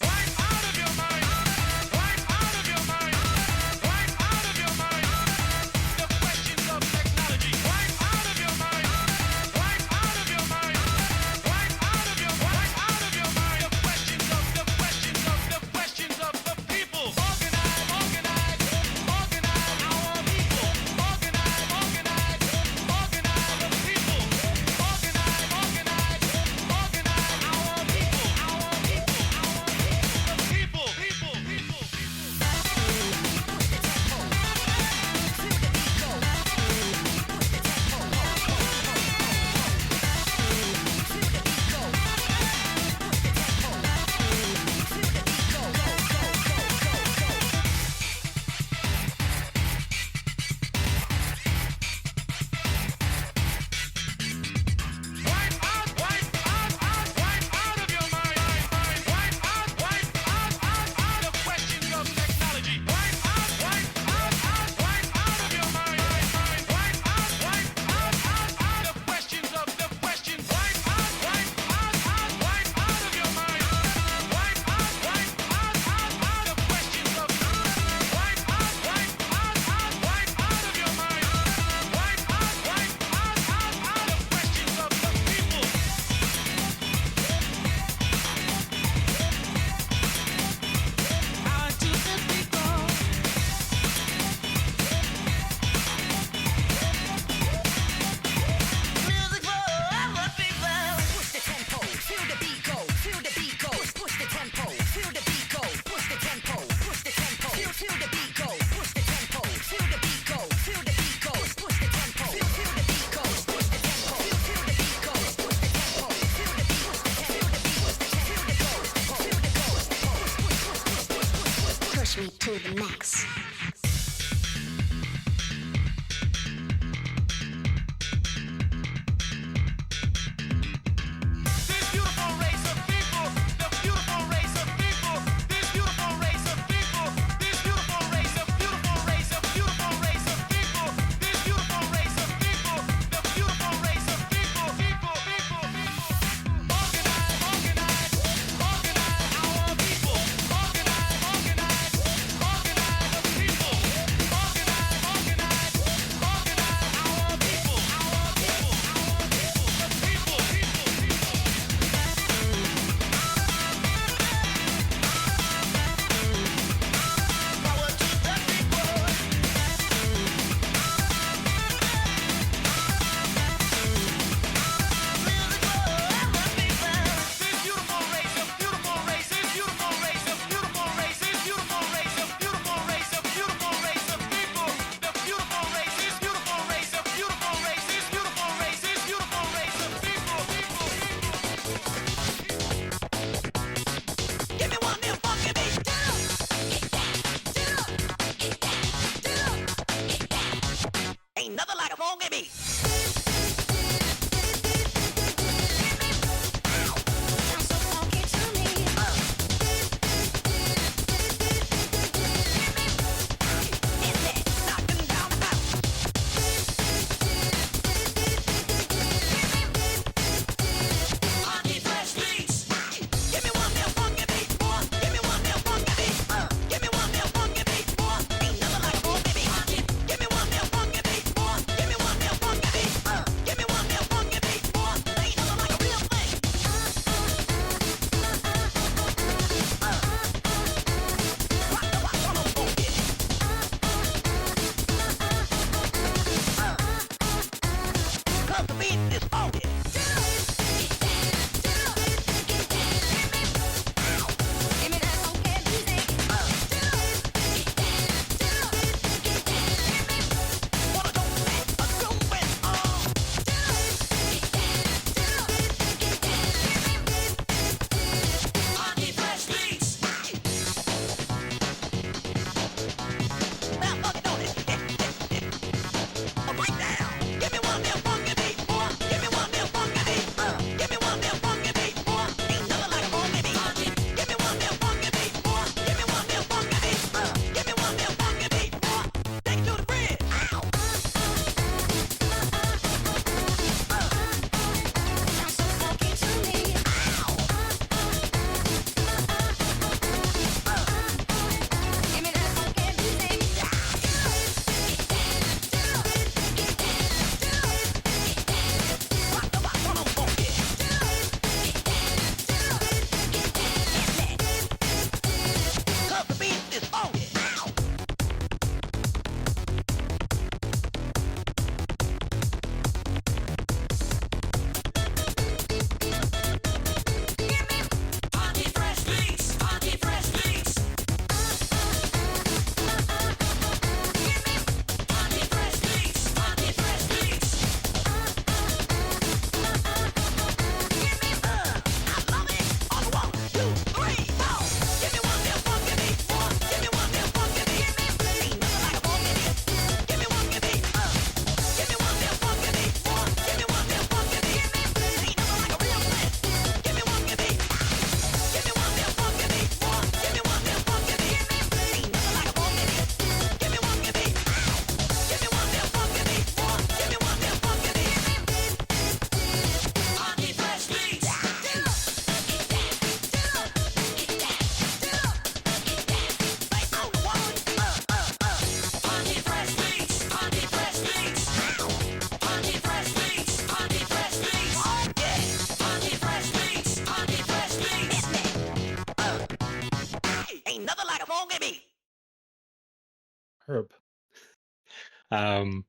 Right out of your mind. Right out of your mind. Right out of your mind. The questions of technology. Right out of your mind. Right out of your mind. Right out of your mind. Right out of your mind. The questions of the people. Organize, organize, organize our people. Organize, organize, organize the people. Organize, organize, organize our people. Our people, the people, people, people. Right out, right out, out, right out of your mind. Right out, right out, out, out the questions of technology. Right out, right out, out, right out of your mind. Right out, right out, out, out the questions of the questions. Right out, right out, out, right out of your mind. Right out, right out, out, out the questions of. Right out, right out, out, right out of your mind. Right out, right out, out, out the questions of the people. Out to the people. Music for our people. Push the tempo, feel the beat go, feel the beat go. Push the tempo, feel the beat go, push the tempo, push the tempo. Feel the beat go, push the tempo, feel the beat go, feel the beat go, push the tempo, feel the beat go, push the tempo, feel the beat go, push the tempo, feel the beat, push me to the max. This beautiful race of people, the beautiful race of people, this beautiful race of people, this beautiful race of beautiful race of beautiful race of people, this beautiful race of people, the beautiful race of people, people, people, people. Organize, organize, organize our people. Organize, organize, organize the people. Herb. Um,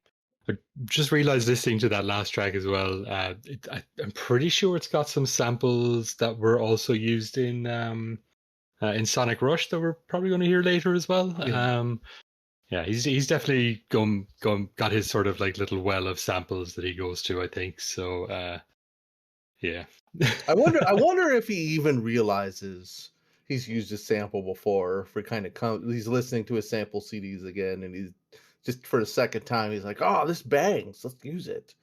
I just realized listening to that last track as well. I'm pretty sure it's got some samples that were also used in Sonic Rush that we're probably going to hear later as well. Yeah. Yeah, he's definitely got his sort of like little well of samples that he goes to, I think. So yeah. I wonder if he even realizes he's used a sample before. For kind of he's listening to his sample CDs again, and he's just for the second time he's like, "Oh, this bangs. Let's use it."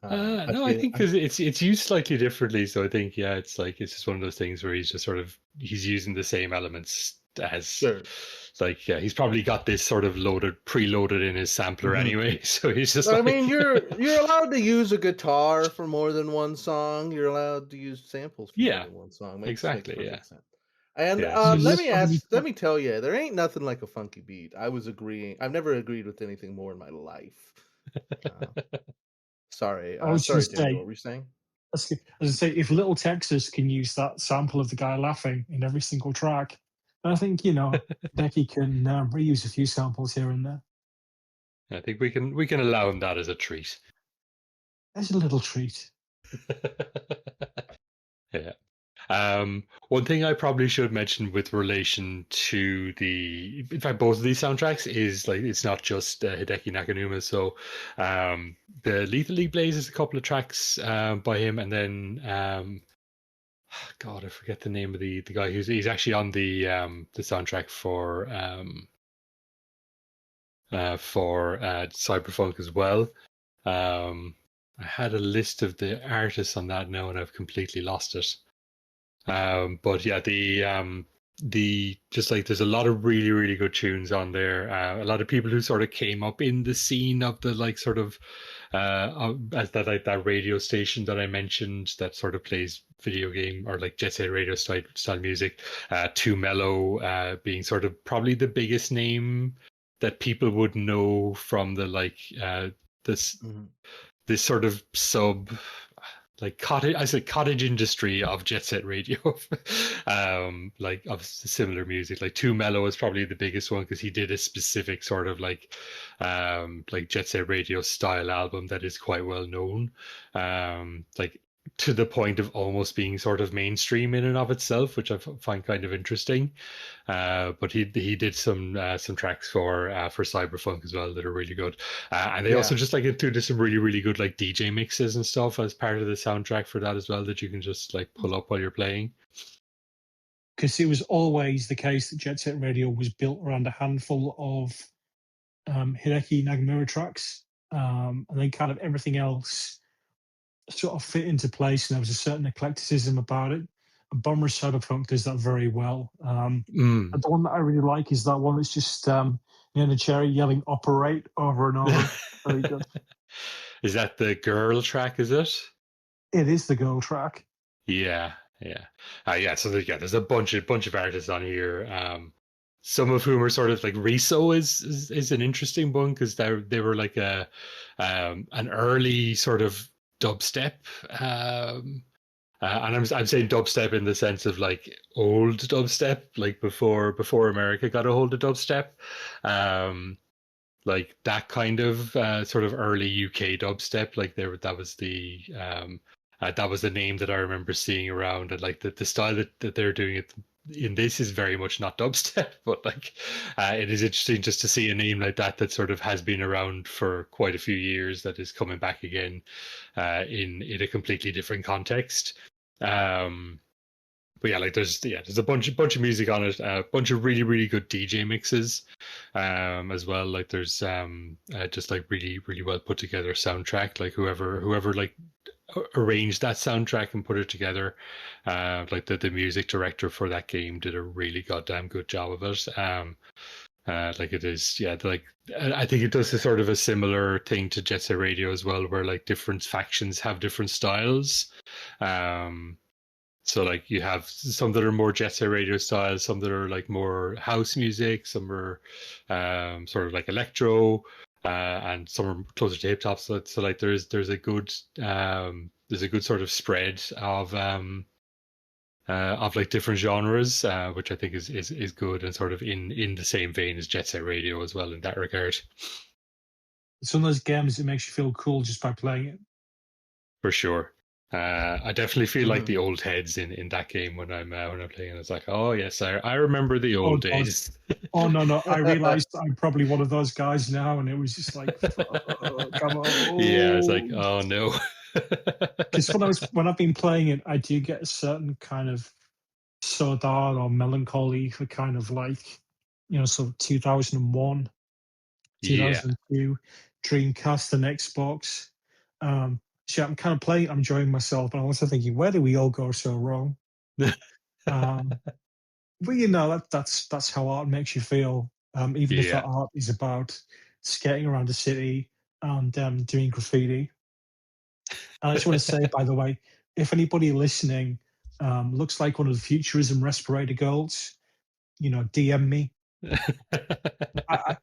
No, I think because it's used slightly differently. So I think it's just one of those things where he's just sort of he's using the same elements as Sure. like he's probably got this sort of preloaded in his sampler anyway. So he's just. But, like, I mean, you're allowed to use a guitar for more than one song. You're allowed to use samples for more than one song. exactly. Makes Yeah. perfect sense. And Yeah, let me tell you, there ain't nothing like a funky beat. I was agreeing. I've never agreed with anything more in my life. Sorry, I was sorry, just Jimmy. say, What were you saying? as I say, if Little Texas can use that sample of the guy laughing in every single track, then I think Hideki can reuse a few samples here and there. I think we can allow him that as a treat. There's a little treat. Yeah. One thing I probably should mention with relation to in fact, both of these soundtracks is like it's not just Hideki Naganuma. So, the Lethally Blaze is a couple of tracks by him, and then God, I forget the name of the guy he's actually on the soundtrack for Cyberfunk as well. I had a list of the artists on that now, and I've completely lost it. But yeah, the just like there's a lot of really really good tunes on there. A lot of people who sort of came up in the scene of the like sort of as that radio station that I mentioned that sort of plays video game or like jet set radio style music. Too Mellow being sort of probably the biggest name that people would know from the like this sort of sub like cottage industry of jet set radio, like of similar music. Like Too Mellow is probably the biggest one because he did a specific sort of like jet set radio style album that is quite well known, like to the point of almost being sort of mainstream in and of itself, which I find kind of interesting. But he did some tracks for Cyberfunk as well that are really good, and they also just like included some really really good like DJ mixes and stuff as part of the soundtrack for that as well that you can just like pull up while you're playing. Because it was always the case that Jet Set Radio was built around a handful of Hideki Nagamura tracks, and then kind of everything else sort of fit into place, and there was a certain eclecticism about it. And Bomber Cyberpunk does that very well. And the one that I really like is that one that's just Nana Cherry yelling "operate" over and over. Very good. Is that the girl track? Is it? It is the girl track. Yeah. So there's a bunch of artists on here. Some of whom are sort of like Reese is an interesting one because they were like an early sort of dubstep, and I'm saying dubstep in the sense of like old dubstep, like before America got a hold of dubstep, like that kind of sort of early UK dubstep. Like that was the name that I remember seeing around, and like the style that they're doing it in this is very much not dubstep, but like it is interesting just to see a name like that sort of has been around for quite a few years that is coming back again in a completely different context. But yeah, like there's a bunch of music on it, a bunch of really really good DJ mixes as well. Like there's just like really really well put together soundtrack. Like whoever like arranged that soundtrack and put it together, like the music director for that game did a really goddamn good job of it. Like it is, like I think it does a sort of a similar thing to Jet Set Radio as well, where like different factions have different styles. So like you have some that are more Jet Set Radio styles, some that are like more house music, some are sort of like electro, and some are closer to hip hop. So like there's a good sort of spread of of like different genres, which I think is good and sort of in the same vein as Jet Set Radio as well in that regard. It's one of those games that makes you feel cool just by playing it. For sure. I definitely feel like Mhm. the old heads in that game when I'm playing. It's like, oh yes, I remember the Oh, old God. days. Oh no! I realized I'm probably one of those guys now, and it was just like, fuck, come on. Yeah, it's like, oh no. Because when I've been playing it, I do get a certain kind of sodar or melancholy for kind of like, sort of 2001, Yeah. 2002, Dreamcast and Xbox. So I'm kind of playing, I'm enjoying myself, but I'm also thinking, where do we all go so wrong? Um, but that's how art makes you feel. Even if that Yeah. art is about skating around a city and doing graffiti. And I just want to say, by the way, if anybody listening looks like one of the Futurism Respirator girls, DM me. I,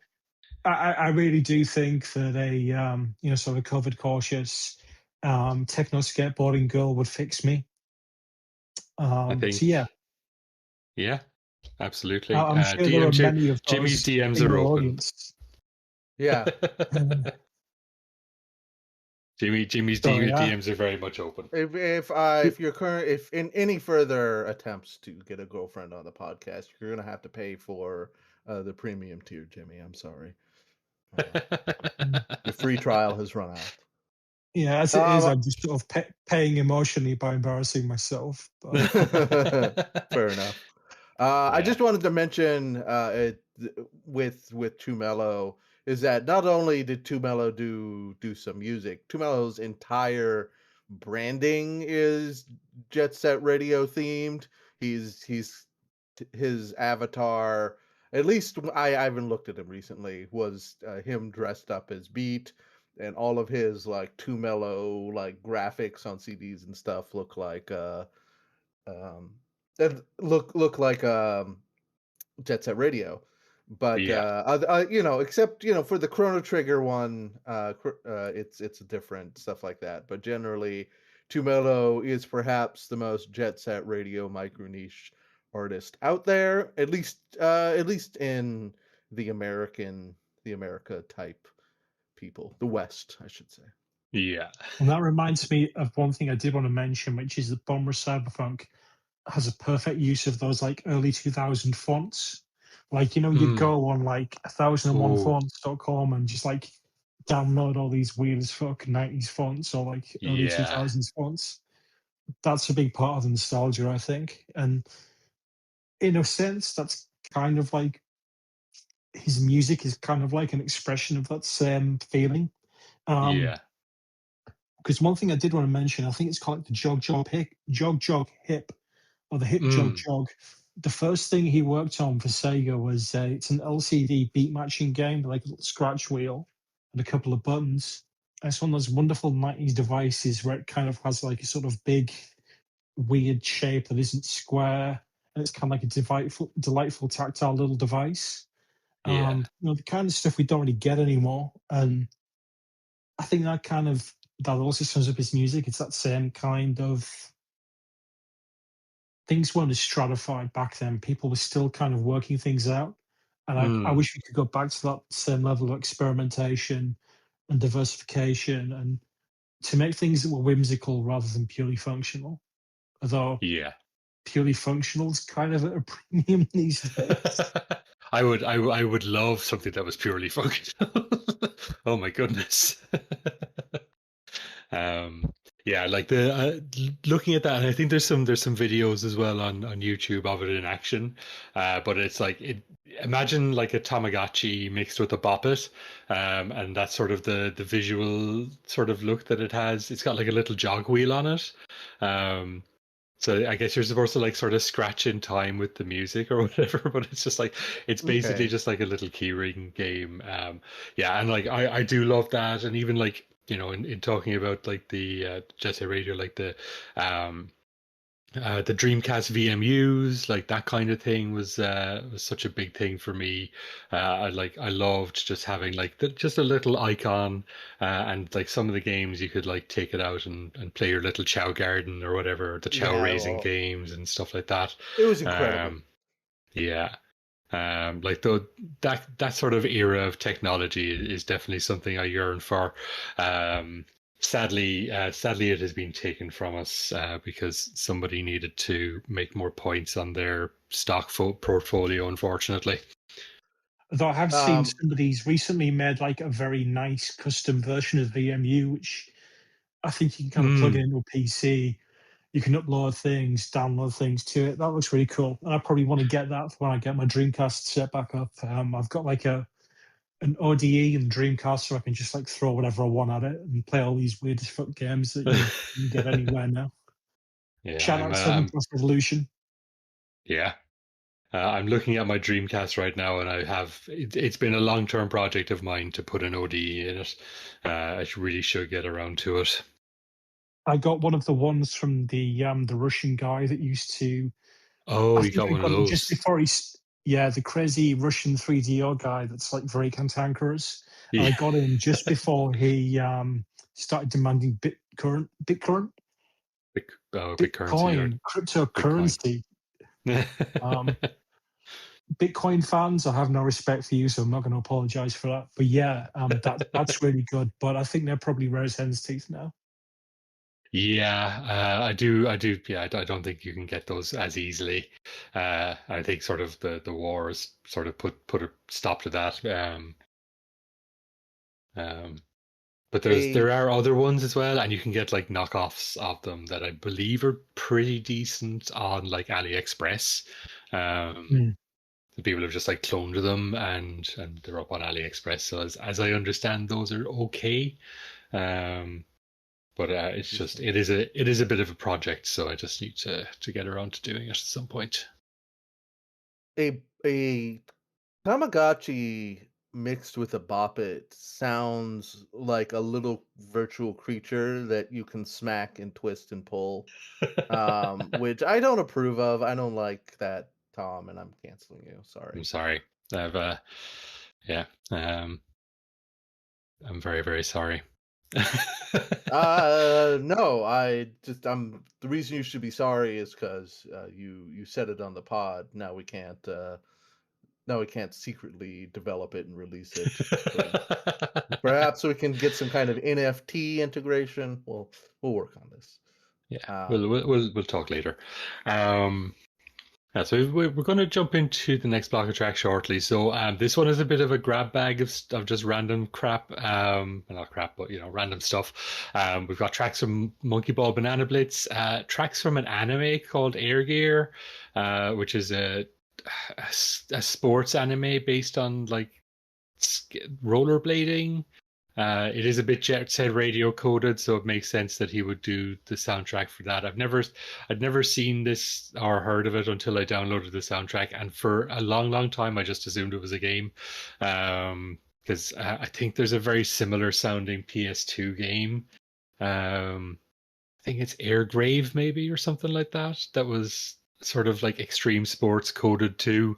I really do think that a sort of COVID cautious techno skateboarding girl would fix me. I So think, yeah, yeah, absolutely. I'm sure there are many of Jimmy's those DMs in are your open. audience. Yeah. Jimmy's So yeah, DMs are very much open. If you're if in any further attempts to get a girlfriend on the podcast, you're gonna have to pay for the premium tier, Jimmy. I'm sorry. Your free trial has run out. yeah. As it is, Um, I'm just sort of paying emotionally by embarrassing myself. But fair enough. I Yeah. just wanted to mention with Too Mellow is that not only did Too Mellow do some music, Too Mellow's entire branding is Jet Set Radio themed. He's his avatar. At least I haven't looked at him recently. Was him dressed up as Beat, and all of his like Too Mellow like graphics on CDs and stuff look like um that look like Jet Set Radio, but Yeah. except for the Chrono Trigger one, it's different stuff like that. But generally, Tumelo is perhaps the most Jet Set Radio micro niche artist out there, at least in the America type people, the West, I should say. Yeah. and that reminds me of one thing I did want to mention, which is that Bomber Cyberfunk has a perfect use of those like early 2000 fonts. Like, you'd Mm. go on like Oh, 1001fonts.com and just like download all these weird as fuck 90s fonts or like early yeah. 2000s fonts. That's a big part of the nostalgia, I think. And in a sense, that's kind of like his music is kind of like an expression of that same feeling. Um, Yeah. because one thing I did want to mention, I think it's called the Jog Jog Hip, or the Hip Jog Mm. Jog. The first thing he worked on for Sega was it's an LCD beat matching game, like a little scratch wheel and a couple of buttons. And it's one of those wonderful 90s devices where it kind of has like a sort of big, weird shape that isn't square. And it's kind of like a delightful tactile little device. Yeah. The kind of stuff we don't really get anymore. And I think that also sums up his music. It's that same kind of things weren't as stratified back then. People were still kind of working things out. And I Mm. wish we could go back to that same level of experimentation and diversification and to make things that were whimsical rather than purely functional. Although Yeah. purely functional is kind of at a premium these days. I would love something that was purely functional. Oh my goodness. um yeah, like the looking at that, and I think there's some videos as well on YouTube of it in action, but it's like imagine like a Tamagotchi mixed with a Bop It, and that's sort of the visual sort of look that it has. It's got like a little jog wheel on it, um so I guess you're supposed to like sort of scratch in time with the music or whatever, but it's just like it's basically Okay. just like a little keyring game. Yeah, and like I do love that, and even like in talking about like the Jet Set Radio, like the The Dreamcast VMUs, like that kind of thing, was such a big thing for me. I loved just having like just a little icon, and like some of the games you could like take it out and play your little Chow Garden or whatever, the Chow Yeah, Raising well, games and stuff like that. it was incredible. Yeah. Like that sort of era of technology is definitely something I yearn for. Sadly, it has been taken from us because somebody needed to make more points on their stock portfolio, unfortunately. Though I have seen Um, somebody's recently made like a very nice custom version of VMU, which I think you can kind of plug Mm. it into a PC. You can upload things, download things to it. That looks really cool. And I probably want to get that for when I get my Dreamcast set back up. I've got like an ODE and Dreamcast, so I can just like throw whatever I want at it and play all these weird as fuck games that you can get anywhere now. Yeah, Shout out Seven Plus Revolution. yeah. I'm looking at my Dreamcast right now, and it's been a long-term project of mine to put an ODE in it. I really should get around to it. I got one of the ones from the Russian guy that used to. Oh, I you think got I one of got it just those. before yeah, the crazy Russian 3DO guy that's like very cantankerous. And I Yeah. got him just before he started demanding Bitcoin, Big currency or Bitcoin. cryptocurrency. Um, Bitcoin fans, I have no respect for you, so I'm not going to apologize for that. But yeah, that's really good. But I think they're probably rose hen's teeth now. Yeah, I do. Yeah, I don't think you can get those as easily. I think sort of the wars sort of put a stop to that. Um, but a there are other ones as well, and you can get like knockoffs of them that I believe are pretty decent on like AliExpress. Hmm. The people have just like cloned them and they're up on AliExpress. So as I understand, those are okay. Um, but it's just Interesting. it is a bit of a project, so I just need to get around to doing it at some point. a Tamagotchi mixed with a Bop It sounds like a little virtual creature that you can smack and twist and pull, which I don't approve of. I don't like that, Tom, and I'm canceling you. I'm Sorry. sorry. I've yeah. I'm very very sorry. No, I'm the reason you should be sorry is because you said it on the pod. Now we can't secretly develop it and release it. So perhaps we can get some kind of NFT integration. We'll work on this. Yeah, Um, we'll talk later. Yeah, so we're going to jump into the next block of tracks shortly. So this one is a bit of a grab bag of just random crap, well, not crap, but random stuff. We've got tracks from Monkey Ball Banana Blitz, tracks from an anime called Air Gear, which is a sports anime based on like rollerblading. It is a bit Jet Set Radio coded, so it makes sense that he would do the soundtrack for that. I'd never seen this or heard of it until I downloaded the soundtrack, and for a long time I just assumed it was a game, because I think there's a very similar sounding PS2 game. I think it's Air Grave maybe or something like that. That was sort of like extreme sports coded too.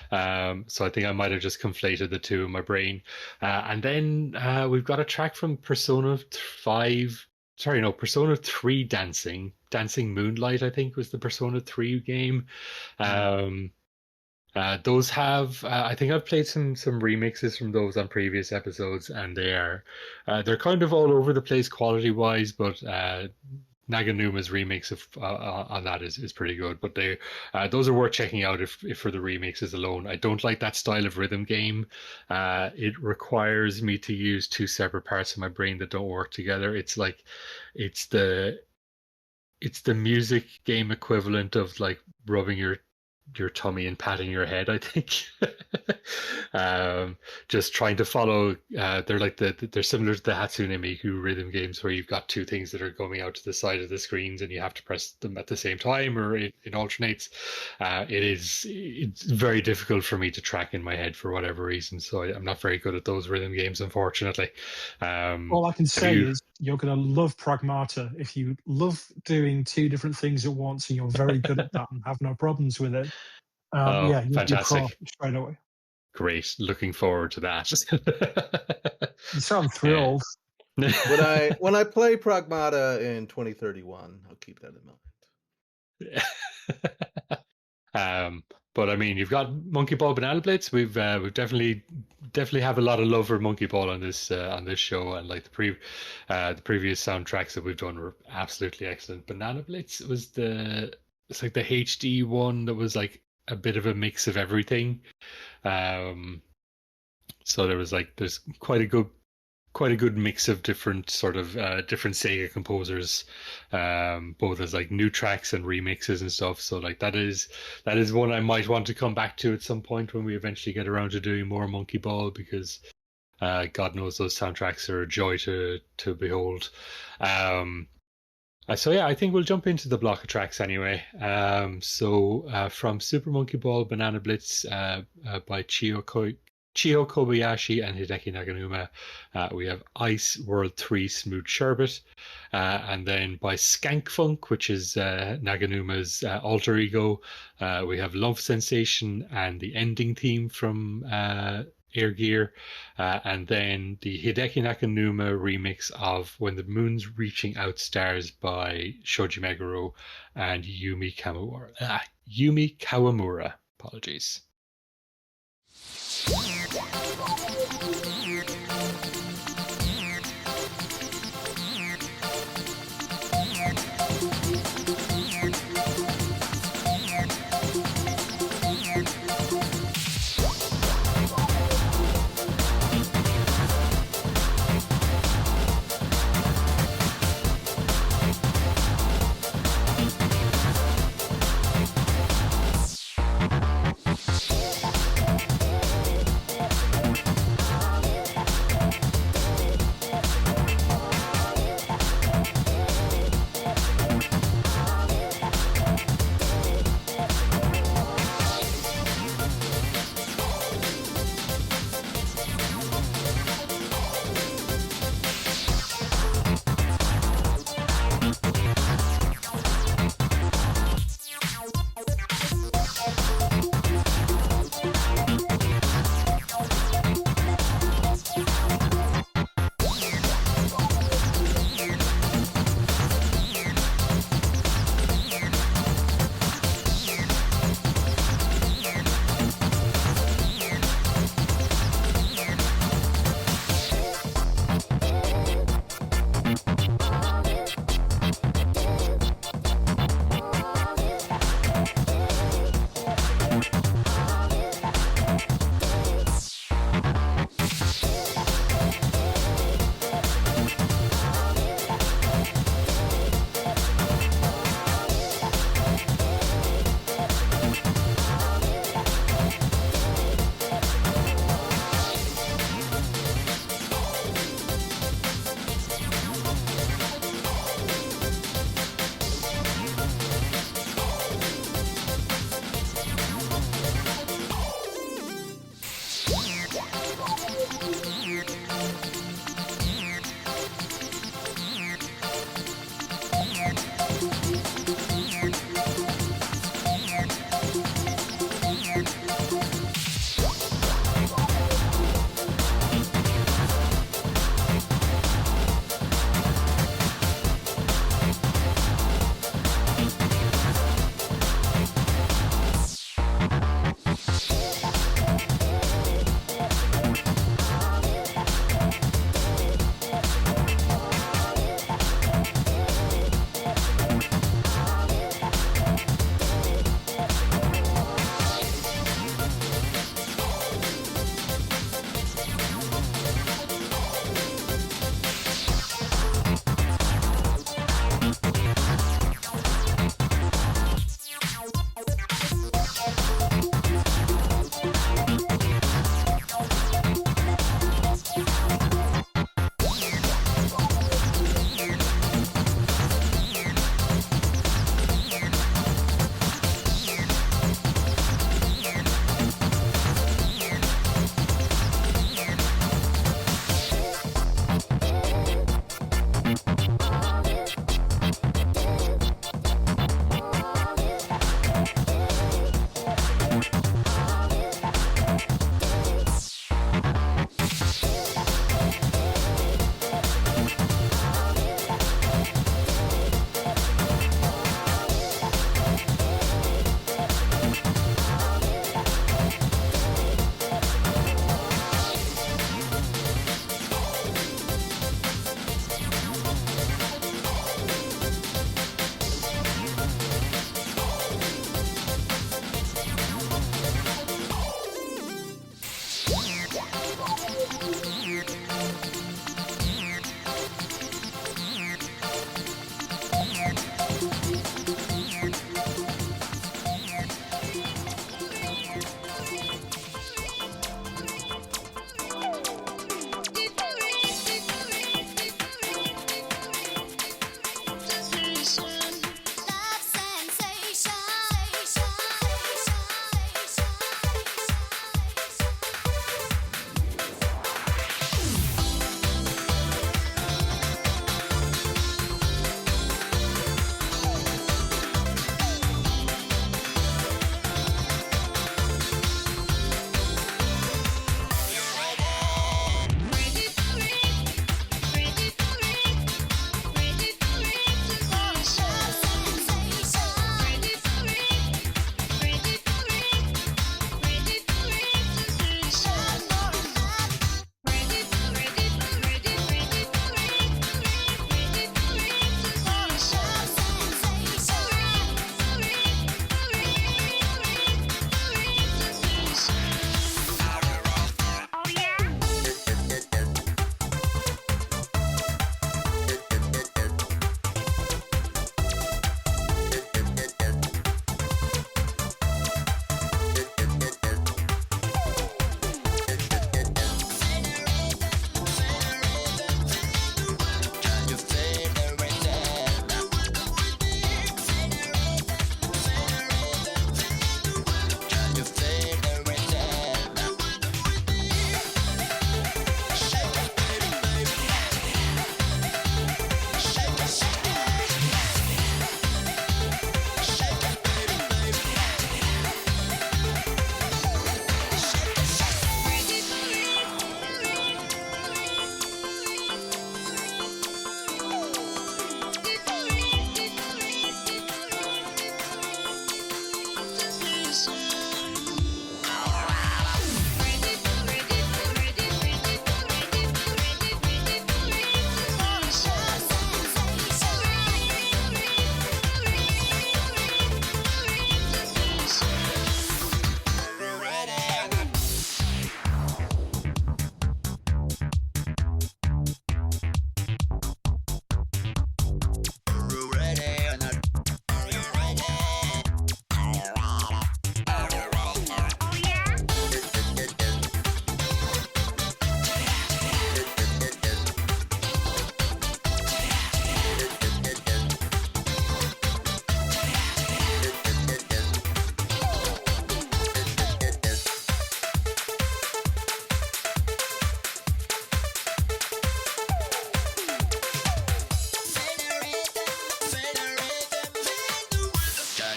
So I think I might have just conflated the two in my brain. And then we've got a track from Persona 5. Sorry, no, Persona 3 Dancing Moonlight, I think was the Persona 3 game. Those have, I think I've played some remixes from those on previous episodes, and they're kind of all over the place quality wise, but Naganuma's remix of on that is pretty good, but those are worth checking out if for the remixes alone. I don't like that style of rhythm game. It requires me to use two separate parts of my brain that don't work together. It's like it's the music game equivalent of like rubbing your tummy and patting your head, I think. Just trying to follow. They're like they're similar to the Hatsune Miku rhythm games where you've got two things that are going out to the side of the screens and you have to press them at the same time, or it alternates. It's very difficult for me to track in my head for whatever reason. So I'm not very good at those rhythm games, unfortunately. All I can say is you're going to love Pragmata. If you love doing two different things at once and you're very good at that and have no problems with it, Oh, yeah, you'll pro fantastic. straight away. Great. Looking forward to that. You sound thrilled. When I play Pragmata in 2031, I'll keep that in mind. But I mean, you've got Monkey Ball, Banana Blitz. We've definitely have a lot of love for Monkey Ball on this show, and like the previous soundtracks that we've done were absolutely excellent. Banana Blitz was it's like the HD one that was like a bit of a mix of everything. So there's quite a good mix of different sort of different Sega composers, both as like new tracks and remixes and stuff. So like that is one I might want to come back to at some point when we eventually get around to doing more Monkey Ball, because God knows those soundtracks are a joy to behold. So yeah, I think we'll jump into the block of tracks anyway. So from Super Monkey Ball Banana Blitz by Chiho Kobayashi and Hideki Naganuma, we have Ice World 3 Smooth Sherbet, and then by Skankfunk, which is Naganuma's alter ego, we have Love Sensation and the ending theme from Air Gear, and then the Hideki Naganuma remix of When the Moon's Reaching Out Stars by Shoji Meguro and Yumi Kawamura. Apologies.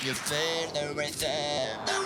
You feel the rhythm.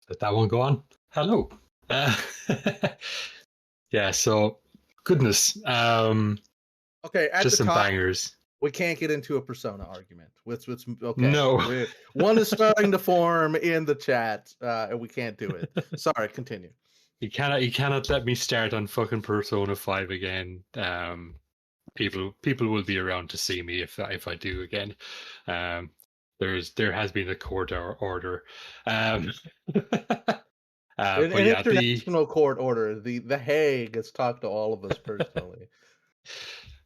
let that one go on. Hello. Yeah, so goodness. Okay, at Just the some top, bangers. we can't get into a Persona argument. Okay. No. One is starting to form in the chat, and we can't do it. Sorry, continue. You cannot let me start on fucking Persona 5 again. People will be around to see me if I do again. There has been a court order. An But yeah, international court order. The Hague has talked to all of us personally.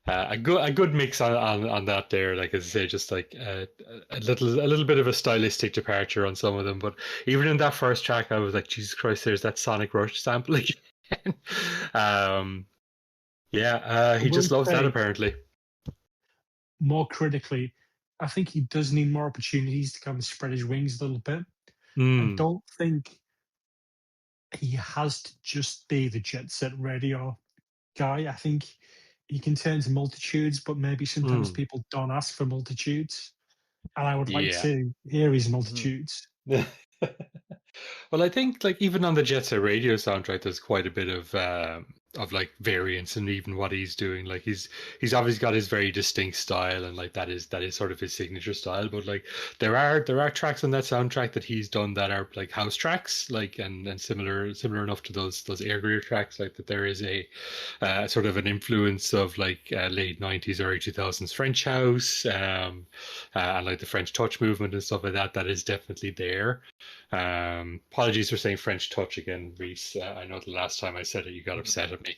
a good mix on that there. Like as I say, just like a little bit of a stylistic departure on some of them. But even in that first track, I was like, Jesus Christ, there's that Sonic Rush sample again. Yeah, he I will just loves that say, apparently. more critically, I think he does need more opportunities to kind of spread his wings a little bit. I Mm, don't think he has to just be the jet set radio guy. I think he can turn to multitudes, but maybe sometimes mm, people don't ask for multitudes. And I would like yeah. to hear his Mhm. multitudes. Well, I think like even on the Jet Set Radio soundtrack, there's quite a bit of like variance in even what he's doing. Like he's obviously got his very distinct style, and like that is sort of his signature style. But like there are tracks on that soundtrack that he's done that are like house tracks, like and similar enough to those Air Greer tracks. Like that there is a sort of an influence of like late '90s, early 2000s French house, and like the French touch movement and stuff like that. That is definitely there. Apologies for saying French touch again, Reese. I know the last time I said it, you got upset at me.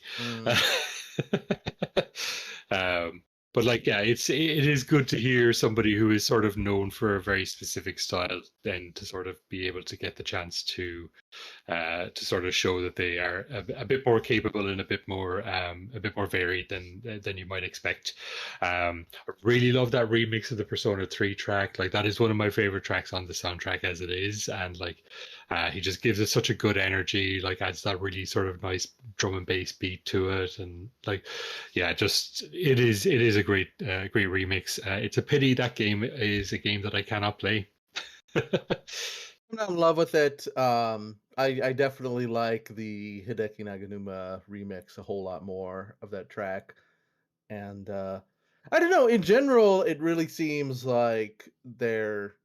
But like, yeah, it is good to hear somebody who is sort of known for a very specific style, then to sort of be able to get the chance to sort of show that they are a bit more capable and a bit more varied than you might expect. I really love that remix of the Persona 3 track. Like that is one of my favorite tracks on the soundtrack as it is, and like he just gives it such a good energy. Like adds that really sort of nice drum and bass beat to it, and like yeah, just it is a great remix. It's a pity that game is a game that I cannot play. I'm in love with it. I definitely like the Hideki Naganuma remix a whole lot more of that track. And I don't know, in general, it really seems like their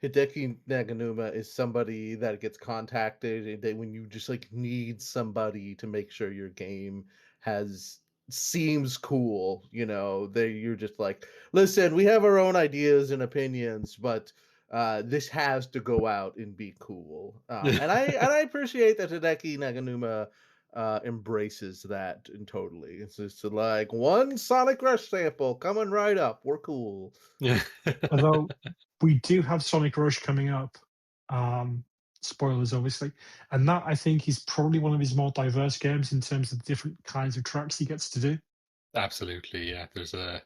Hideki Naganuma is somebody that gets contacted and that when you just like need somebody to make sure your game has seems cool, you're just like, listen, we have our own ideas and opinions, but this has to go out and be cool. And I appreciate that Hideki Naganuma embraces that and totally. It's just like one Sonic Rush sample coming right up. We're cool. Yeah. Although we do have Sonic Rush coming up. Spoilers, obviously. And that, I think, is probably one of his more diverse games in terms of the different kinds of tracks he gets to do. Absolutely, yeah. There's a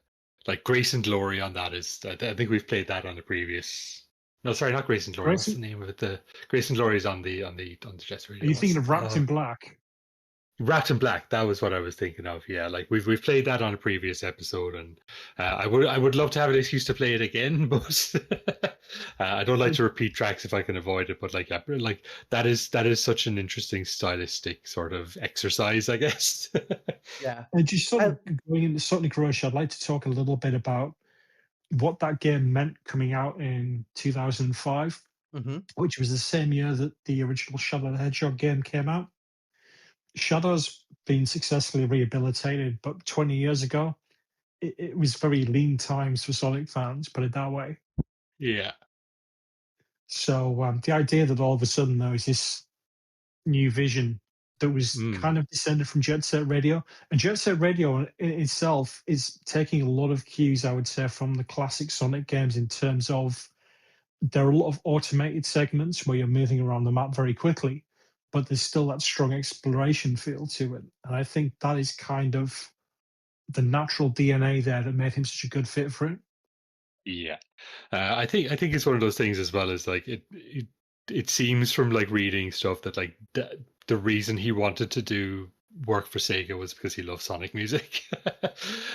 like Grace and Glory on that is. I think we've played that on the previous. No, sorry, not Grace and Glory. Grace What's the name of it? The Grace and Glory is on the Jets Are Radio. you thinking of Wrapped in Black? Wrapped in Black. That was what I was thinking of. Yeah, like we've played that on a previous episode, and I would love to have an excuse to play it again, but I don't like to repeat tracks if I can avoid it. But like, yeah, like that is such an interesting stylistic sort of exercise, I guess. Yeah. And just sort of going into Sonic Rush, I'd like to talk a little bit about what that game meant coming out in 2005, which was the same year that the original Shadow the Hedgehog game came out. Shadow's been successfully rehabilitated, but 20 years ago, it was very lean times for Sonic fans, put it that way. Yeah. So the idea that all of a sudden there was this new vision that was kind of descended from Jet Set Radio, and Jet Set Radio in itself is taking a lot of cues, I would say, from the classic Sonic games in terms of there are a lot of automated segments where you're moving around the map very quickly, but there's still that strong exploration feel to it. And I think that is kind of the natural DNA there that made him such a good fit for it. Yeah, I think it's one of those things as well as like it seems from like reading stuff that like the reason he wanted to do work for Sega was because he loved Sonic music,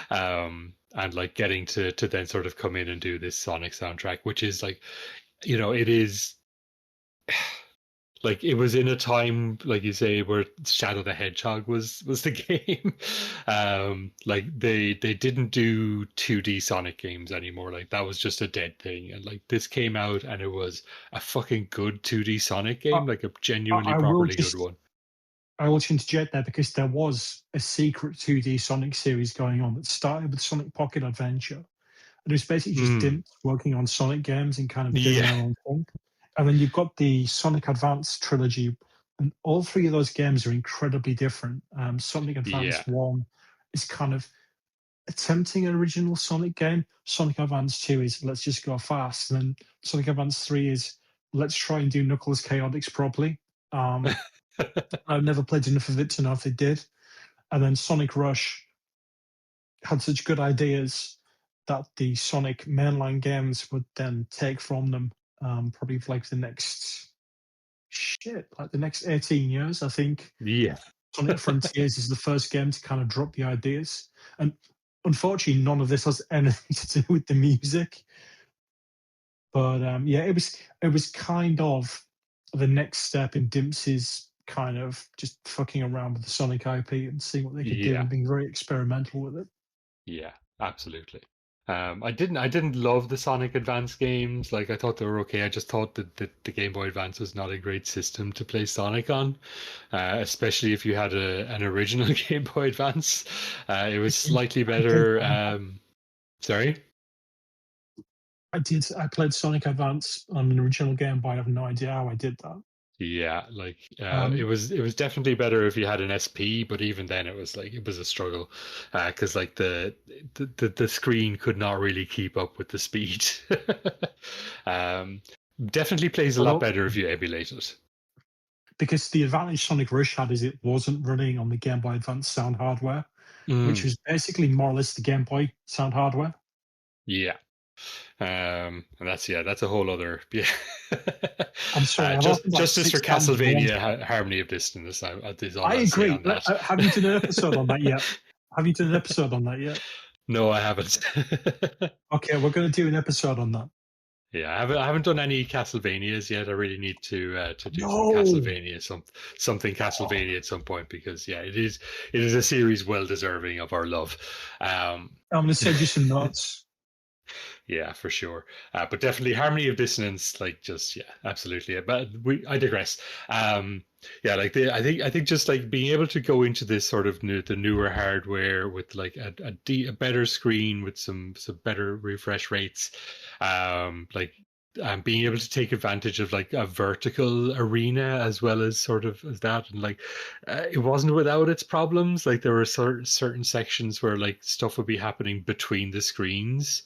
and like getting to then sort of come in and do this Sonic soundtrack, which is like, it is like it was in a time, like you say, where Shadow the Hedgehog was the game. Like they didn't do 2D Sonic games anymore. Like that was just a dead thing. And like this came out and it was a fucking good 2D Sonic game, like a genuinely I will properly good just one. I will just interject there because there was a secret 2D Sonic series going on that started with Sonic Pocket Adventure. And it was basically just Mm, Dimps working on Sonic games and kind of doing yeah, their own thing. And then you've got the Sonic Advance trilogy, and all three of those games are incredibly different. Sonic yeah, Advance 1 is kind of attempting an original Sonic game. Sonic Advance 2 is let's just go fast. And then Sonic Advance 3 is let's try and do Knuckles Chaotix properly. I've never played enough of it to know if they did. And then Sonic Rush had such good ideas that the Sonic mainline games would then take from them, probably for like the next like the next 18 years. I think yeah. Sonic Frontiers is the first game to kind of drop the ideas. And unfortunately, none of this has anything to do with the music. But yeah, it was kind of the next step in Dimps' kind of just fucking around with the Sonic IP and seeing what they could do Yeah. and being very experimental with it. Yeah, absolutely. I didn't love the Sonic Advance games. Like I thought they were okay. I just thought that the Game Boy Advance was not a great system to play Sonic on, especially if you had an original Game Boy Advance. It was slightly I did better. that. Sorry. I did. I played Sonic Advance on an original Game Boy. I have no idea how I did that. Yeah, like Um, it was definitely better if you had an SP, but even then it was like it was a struggle because like the screen could not really keep up with the speed. um, Definitely plays a lot although, better if you emulate it. because the advantage Sonic Rush had is it wasn't running on the Game Boy Advance sound hardware, which Mm, was basically more or less the Game Boy sound hardware. yeah. And that's a whole other yeah. I'm sorry, I've opened like Justice for 6 cans of worms. Castlevania Harmony of Dissonance. Is all I I'll say agree. on that. Have you done an episode on that yet? Have you done an episode on that yet? No, I haven't. Okay, we're going to do an episode on that. Yeah, I haven't done any Castlevanias yet. I really need to do some No, Castlevania, something Castlevania at some point because yeah, it is a series well deserving of our love. I'm going to send you some notes. Yeah, for sure. But definitely Harmony of Dissonance, like just yeah, absolutely. But I digress. Yeah, like I think just like being able to go into this sort of the newer hardware with like a better screen with some better refresh rates, like being able to take advantage of like a vertical arena as well as sort of as that, and like it wasn't without its problems. Like there were certain sections where like stuff would be happening between the screens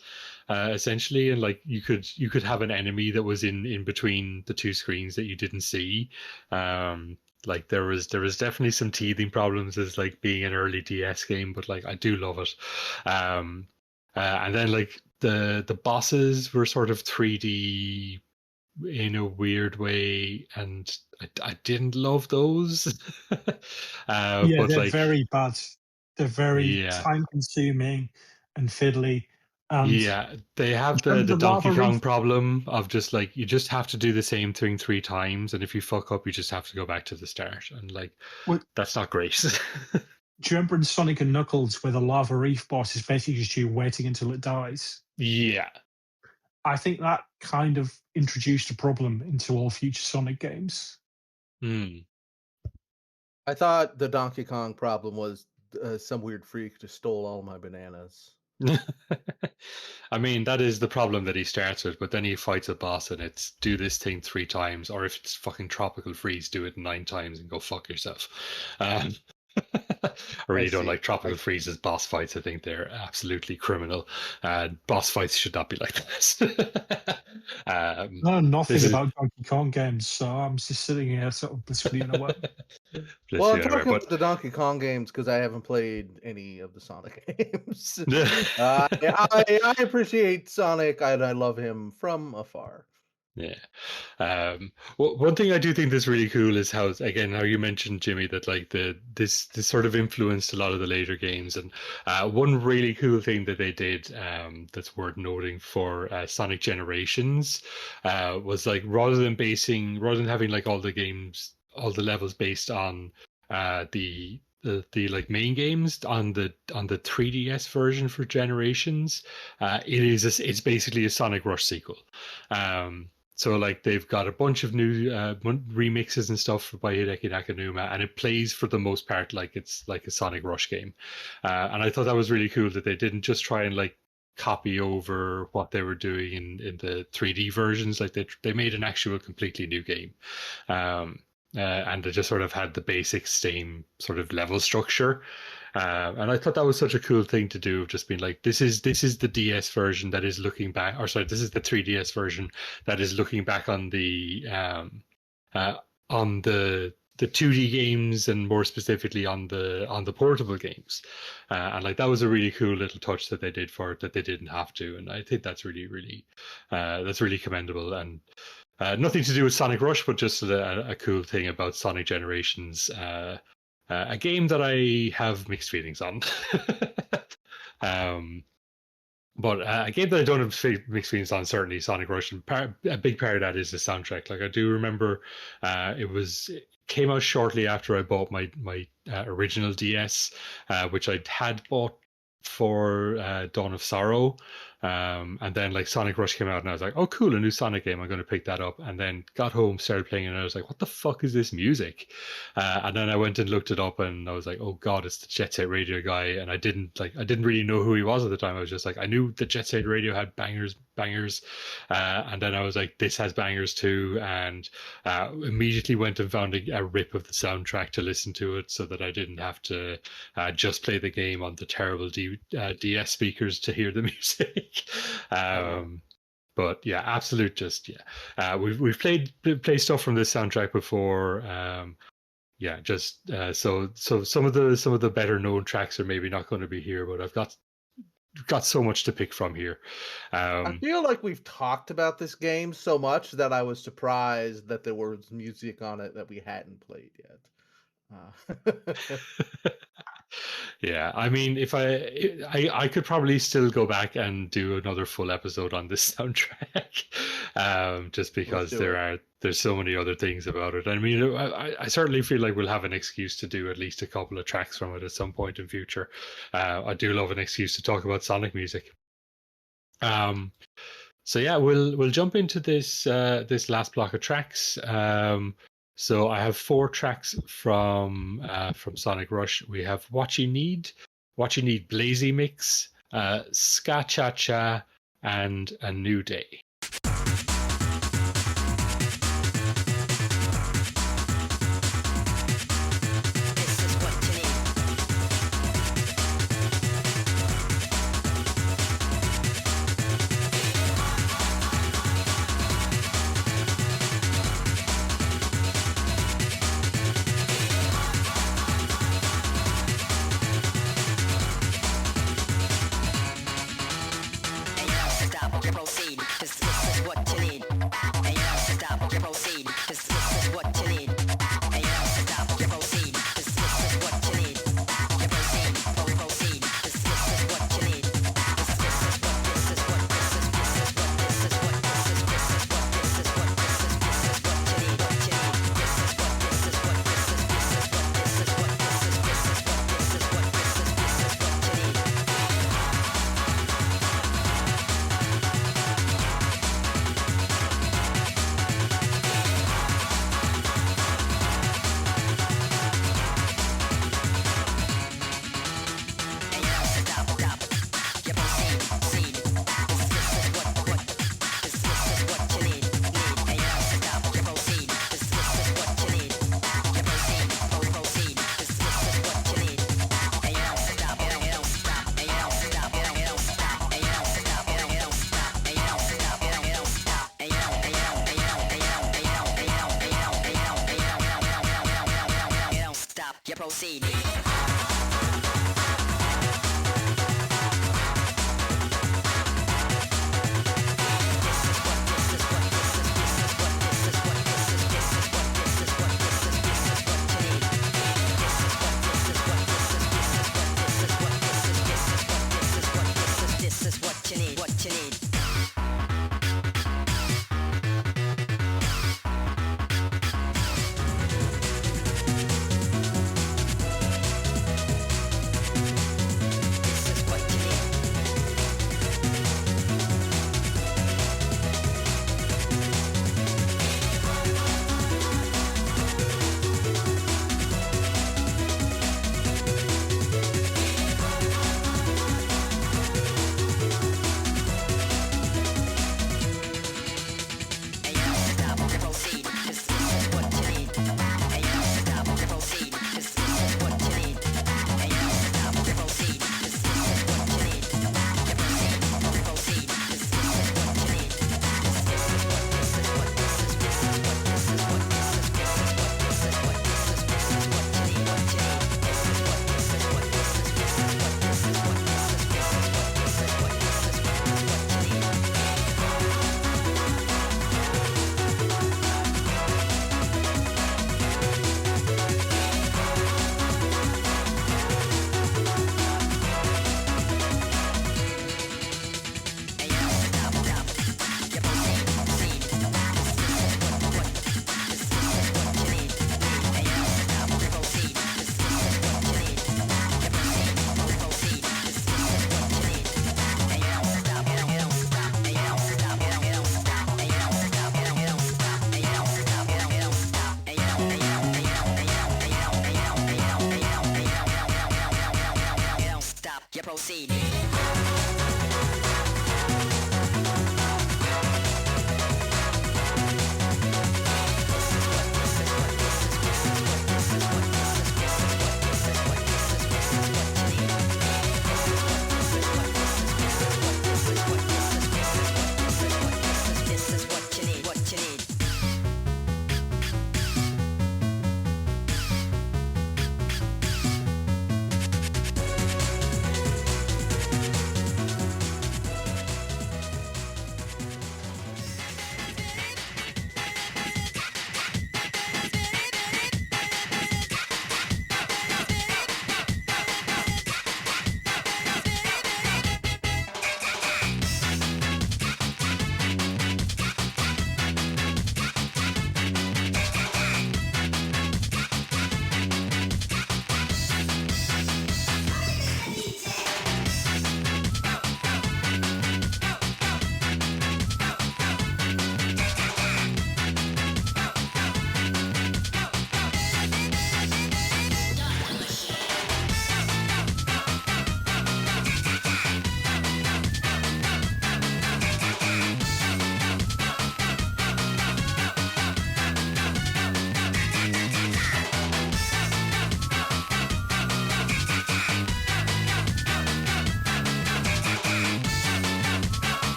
essentially, and like you could have an enemy that was in between the two screens that you didn't see. Like there was definitely some teething problems as like being an early DS game, but like I do love it. And then like the bosses were sort of 3D in a weird way, and I didn't love those. Yeah, But they're like very bad. They're very yeah. time consuming and fiddly. And Yeah, they have do you remember the the lava Donkey Kong reef? problem of just like you just have to do the same thing 3 times, and if you fuck up, you just have to go back to the start, and like What, that's not great. do you remember in Sonic and Knuckles where the lava reef boss is basically just you waiting until it dies? Yeah, I think that kind of introduced a problem into all future Sonic games. mm. I thought the Donkey Kong problem was some weird freak just stole all my bananas. I mean that is the problem that he starts with, but then he fights a boss, and it's do this thing 3 times, or if it's fucking tropical freeze, do it 9 times and go fuck yourself. Um, I really don't see. like Tropical Freeze's boss fights. I think they're absolutely criminal. Boss fights should not be like this. I know nothing this is about Donkey Kong games, so I'm just sitting here sort of blissfully unaware. Well, I'm blissfully talking unaware, about the Donkey Kong games because I haven't played any of the Sonic games. but I appreciate Sonic. I love him from afar. Yeah. One thing I do think that's really cool is how you mentioned, Jimmy, that like this sort of influenced a lot of the later games, and one really cool thing that they did that's worth noting for Sonic Generations was like rather than having like all the levels based on the like main games on the 3DS version for Generations, it's basically a Sonic Rush sequel. So like they've got a bunch of new remixes and stuff by Hideki Naganuma, and it plays for the most part like it's like a Sonic Rush game. And I thought that was really cool that they didn't just try and like copy over what they were doing in the 3D versions. Like they made an actual completely new game. And they just sort of had the basic same sort of level structure. And I thought that was such a cool thing to do, of just being like, this is the DS version that is looking back, or sorry, this is the 3DS version that is looking back on the 2D games, and more specifically on the portable games. And like that was a really cool little touch that they did for it that they didn't have to, and I think that's really commendable, and nothing to do with Sonic Rush, but just a cool thing about Sonic Generations. A game that I have mixed feelings on. But a game that I don't have mixed feelings on, certainly Sonic Rush. And a big part of that is the soundtrack. Like I do remember it came out shortly after I bought my original DS, which I had bought for Dawn of Sorrow. And then like Sonic Rush came out, and I was like, oh cool, a new Sonic game, I'm going to pick that up. And then got home, started playing it, and I was like, what the fuck is this music? And then I went and looked it up, and I was like, oh god, it's the Jet Set Radio guy. And I didn't really know who he was at the time. I was just like, I knew the Jet Set Radio had bangers. And then I was like, this has bangers too. And immediately went and found a rip of the soundtrack to listen to it, so that I didn't have to just play the game on the terrible DS speakers to hear the music. But yeah, absolute we've played stuff from this soundtrack before. So some of the better known tracks are maybe not going to be here, but I've got so much to pick from here. I feel like we've talked about this game so much that I was surprised that there was music on it that we hadn't played yet. Yeah, I mean, if I could probably still go back and do another full episode on this soundtrack, just because there's so many other things about it. I mean, I certainly feel like we'll have an excuse to do at least a couple of tracks from it at some point in future. I do love an excuse to talk about Sonic music. So yeah, we'll jump into this last block of tracks. So I have 4 tracks from Sonic Rush. We have What You Need Blazy Mix, Ska Cha Cha, and A New Day.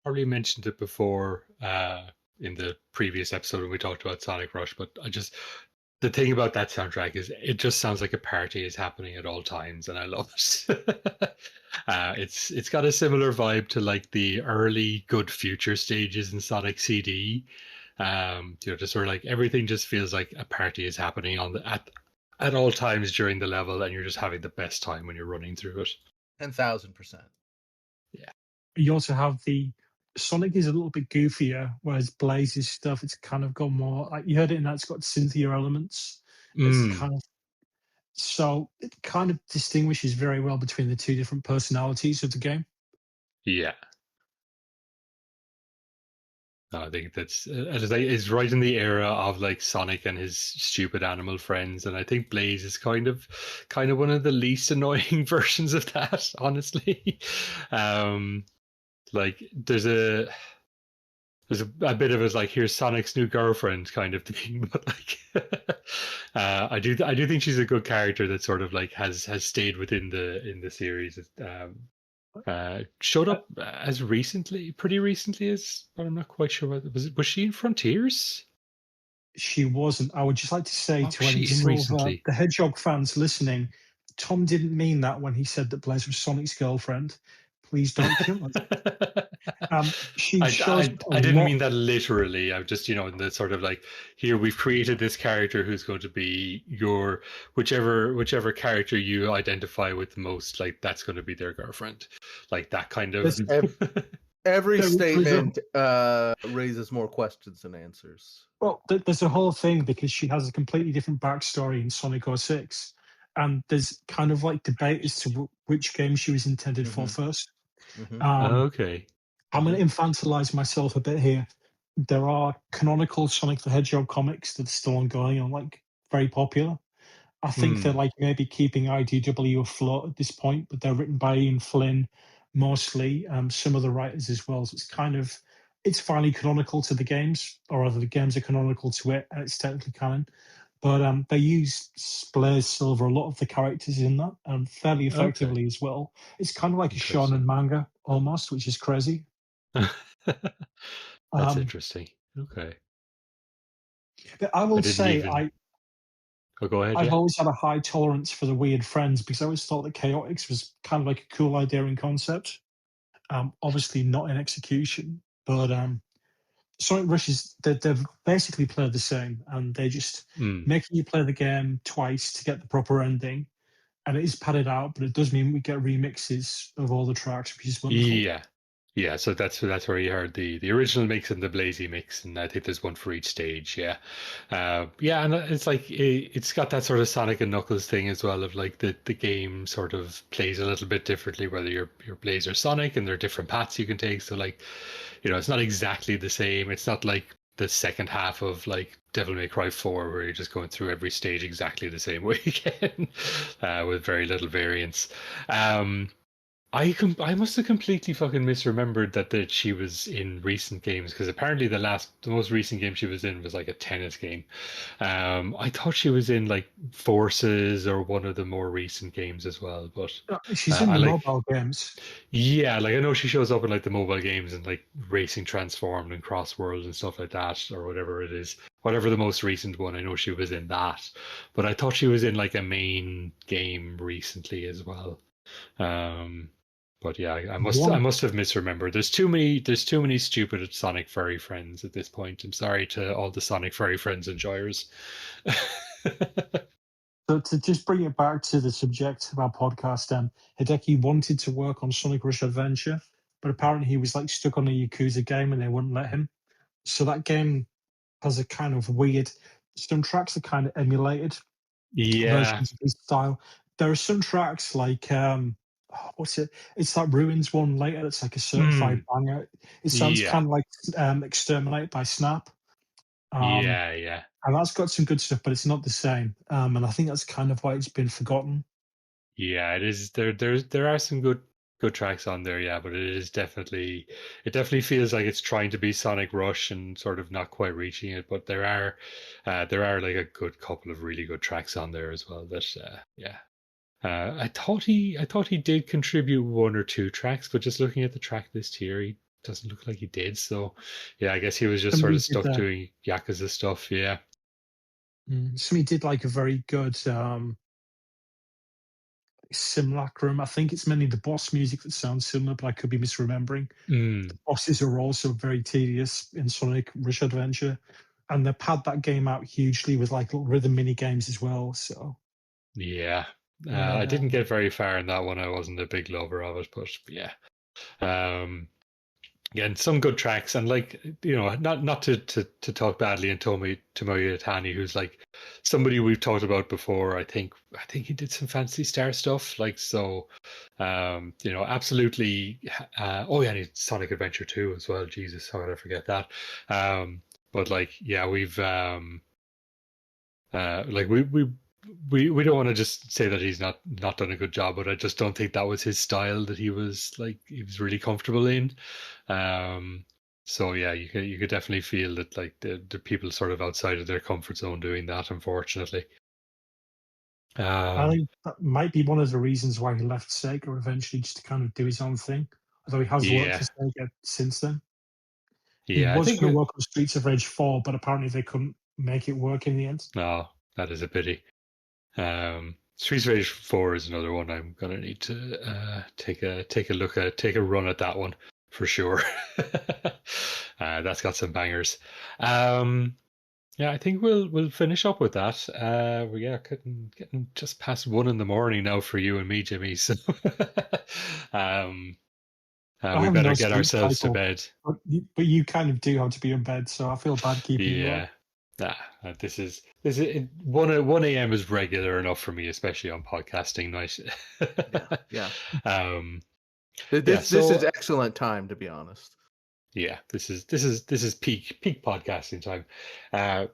probably mentioned it before in the previous episode when we talked about Sonic Rush, but the thing about that soundtrack is it just sounds like a party is happening at all times, and I love it. It's got a similar vibe to like the early Good Future stages in Sonic CD. Just sort of like everything just feels like a party is happening at all times during the level, and you're just having the best time when you're running through it. 10,000%. Yeah. You also have the Sonic is a little bit goofier, whereas Blaze's stuff, it's kind of got more like you heard it in that it's got Cynthia elements. It's kind of so it kind of distinguishes very well between the two different personalities of the game. Yeah. No, I think that's as I say, it's right in the era of like Sonic and his stupid animal friends, and I think Blaze is kind of one of the least annoying versions of that, honestly. Like there's a bit of a like here's Sonic's new girlfriend kind of thing, but like I do think she's a good character that sort of like has stayed within the series. Showed up as pretty recently as, but I'm not quite sure what was she in Frontiers? She wasn't. I would just like to say What to was any she in sort of recently? the Hedgehog fans listening, Tom didn't mean that when he said that Blaze was Sonic's girlfriend. Please don't kill us. She shows up a I didn't lot. mean that literally. I'm just, in the sort of like, here we've created this character who's going to be your whichever character you identify with the most, like that's going to be their girlfriend. Like that kind of. Every There was statement raises more questions than answers. Well, there's a whole thing because she has a completely different backstory in Sonic 06. And there's kind of like debate as to which game she was intended for first. Okay. I'm going to infantilize myself a bit here. There are canonical Sonic the Hedgehog comics that are still ongoing and like very popular. I think they're like maybe keeping IDW afloat at this point, but they're written by Ian Flynn mostly, some other writers as well. So it's finally canonical to the games, or rather the games are canonical to it, and it's technically canon. But they use Blaze Silver, a lot of the characters in that, fairly effectively as well. It's kind of like a shonen manga almost, which is crazy. That's interesting. Okay. But I will say, go ahead. I've always had a high tolerance for the weird friends because I always thought that Chaotix was kind of like a cool idea in concept. Obviously not in execution, but Sonic Rush they've basically played the same, and they just making you play the game twice to get the proper ending. And it is padded out, but it does mean we get remixes of all the tracks, which is wonderful. Yeah, so that's where you heard the original mix and the Blazy mix, and I think there's one for each stage. Yeah, and it's like it's got that sort of Sonic and Knuckles thing as well, of like the game sort of plays a little bit differently whether you're Blaze or Sonic, and there are different paths you can take. So like, it's not exactly the same. It's not like the second half of like Devil May Cry 4 where you're just going through every stage exactly the same way again, with very little variance. I must have completely fucking misremembered that she was in recent games, because apparently the most recent game she was in was like a tennis game. I thought she was in like Forces or one of the more recent games as well, but she's in the mobile games. Yeah, like I know she shows up in like the mobile games and like Racing Transformed and Cross Worlds and stuff like that, or whatever it is. Whatever the most recent one, I know she was in that. But I thought she was in like a main game recently as well. But yeah, I must have misremembered. There's too many stupid Sonic furry friends at this point. I'm sorry to all the Sonic furry friends enjoyers. So to just bring it back to the subject of our podcast, Hideki wanted to work on Sonic Rush Adventure, but apparently he was like stuck on a Yakuza game and they wouldn't let him. So that game has a kind of weird. Some tracks are kind of emulated versions of his style. There are some tracks like what's it? It's that Ruins one later. It's like a certified banger. It sounds kind of like Exterminate by Snap. And that's got some good stuff, but it's not the same. And I think that's kind of why it's been forgotten. Yeah, it is. There are some good tracks on there, yeah, but it definitely feels like it's trying to be Sonic Rush and sort of not quite reaching it. But there are like a good couple of really good tracks on there as well. I thought he did contribute one or two tracks, but just looking at the track list here, he doesn't look like he did. So yeah, I guess he was just sort Somebody of did stuck that. doing Yakuza stuff. Yeah. Somebody did like a very good simulacrum. I think it's mainly the boss music that sounds similar, but I could be misremembering. Mm, Bosses are also very tedious in Sonic Rush Adventure, and they pad that game out hugely with like little rhythm mini games as well. So yeah. I yeah, didn't get very far in that one. I wasn't a big lover of it, but yeah. Yeah, and some good tracks, and like not to talk badly on Tomoyo Itani, who's like somebody we've talked about before. I think he did some Fantasy Star stuff, like so. Absolutely. Oh yeah, and he's Sonic Adventure 2 as well. Jesus, how could I forget that? But like, yeah, we've like we don't want to just say that he's not done a good job, but I just don't think that was his style that he was really comfortable in. So yeah, you could definitely feel that like the people sort of outside of their comfort zone doing that, unfortunately. I think that might be one of the reasons why he left Sega eventually, just to kind of do his own thing. Although he has worked Yeah, for Sega since then. He yeah, I was think going to work on Streets of Rage 4, but apparently they couldn't make it work in the end. no, that is a pity. Streets of Rage 4 is another one I'm gonna need to take a look at, take a run at that one for sure. That's got some bangers. Yeah, I think we'll finish up with that. Getting just past 1 a.m. now for you and me, Jimmy. So I we have better no get sleep ourselves to cycle, bed. but you kind of do have to be in bed, so I feel bad keeping you up. Yeah. Nah, this is 1 a.m. is regular enough for me, especially on podcasting night. Yeah. Um, This so is excellent time, to be honest. yeah, this is peak podcasting time.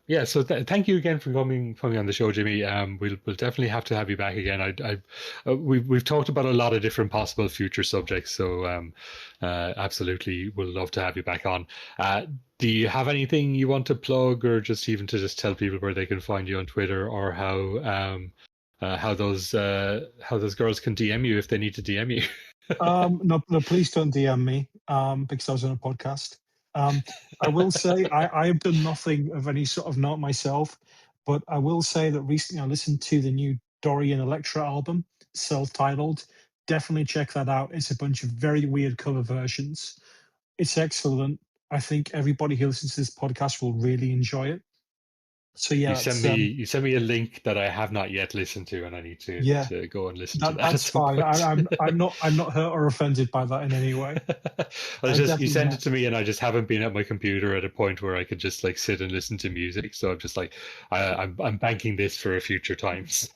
Yeah, so thank you again for coming on the show, Jimmy. We'll definitely have to have you back again. We've talked about a lot of different possible future subjects, so absolutely, we'll love to have you back on. Do you have anything you want to plug, or just even to just tell people where they can find you on Twitter, or how those girls can DM you if they need to DM you? No, please don't DM me because I was on a podcast. I will say I have done nothing of any sort of note myself, but I will say that recently I listened to the new Dorian Electra album, self-titled. Definitely check that out. It's a bunch of very weird cover versions. It's excellent. I think everybody who listens to this podcast will really enjoy it. So yeah, You send me a link that I have not yet listened to, and I need to yeah, go and listen to that at that's some fine. point. I'm not hurt or offended by that in any way. Well, I it's just you definitely send have. it to me, and I just haven't been at my computer at a point where I could just like sit and listen to music. So I'm just like, I'm banking this for a future time. So.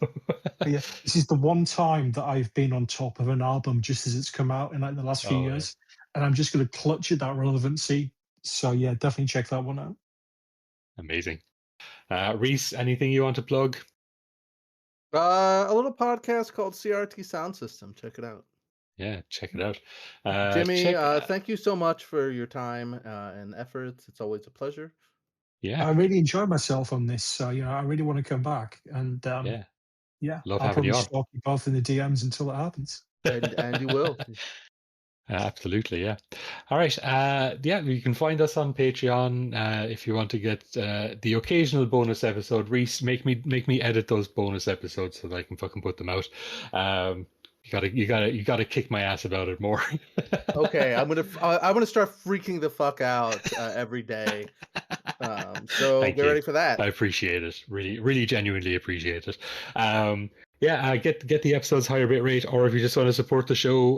But yeah, this is the one time that I've been on top of an album just as it's come out in like the last few Oh, years, and I'm just going to clutch at that relevancy. So yeah, definitely check that one out. amazing. Reese, anything you want to plug? A little podcast called CRT Sound System. Check it out. Yeah, check it out. Jimmy, thank you so much for your time and efforts. It's always a pleasure. Yeah, I really enjoyed myself on this, so I really want to come back, and yeah, yeah, love I'll having probably you on. stalk you both in the DMs until it happens. And you will. Absolutely, yeah. All right. Yeah, you can find us on Patreon if you want to get the occasional bonus episode. Reese, make me edit those bonus episodes so that I can fucking put them out. You gotta kick my ass about it more. Okay, I'm gonna start freaking the fuck out every day. So Thank get you. ready for that. I appreciate it. Really genuinely appreciate it. Yeah, get the episodes higher bit rate, or if you just want to support the show,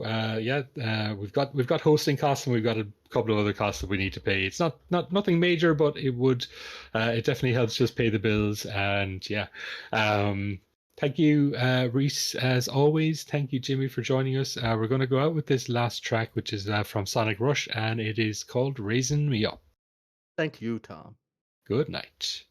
we've got hosting costs, and we've got a couple of other costs that we need to pay. It's not nothing major, but it definitely helps just pay the bills. And yeah, thank you, Reese, as always. Thank you, Jimmy, for joining us. We're going to go out with this last track, which is from Sonic Rush, and it is called "Raisin Me Up." Thank you, Tom. Good night.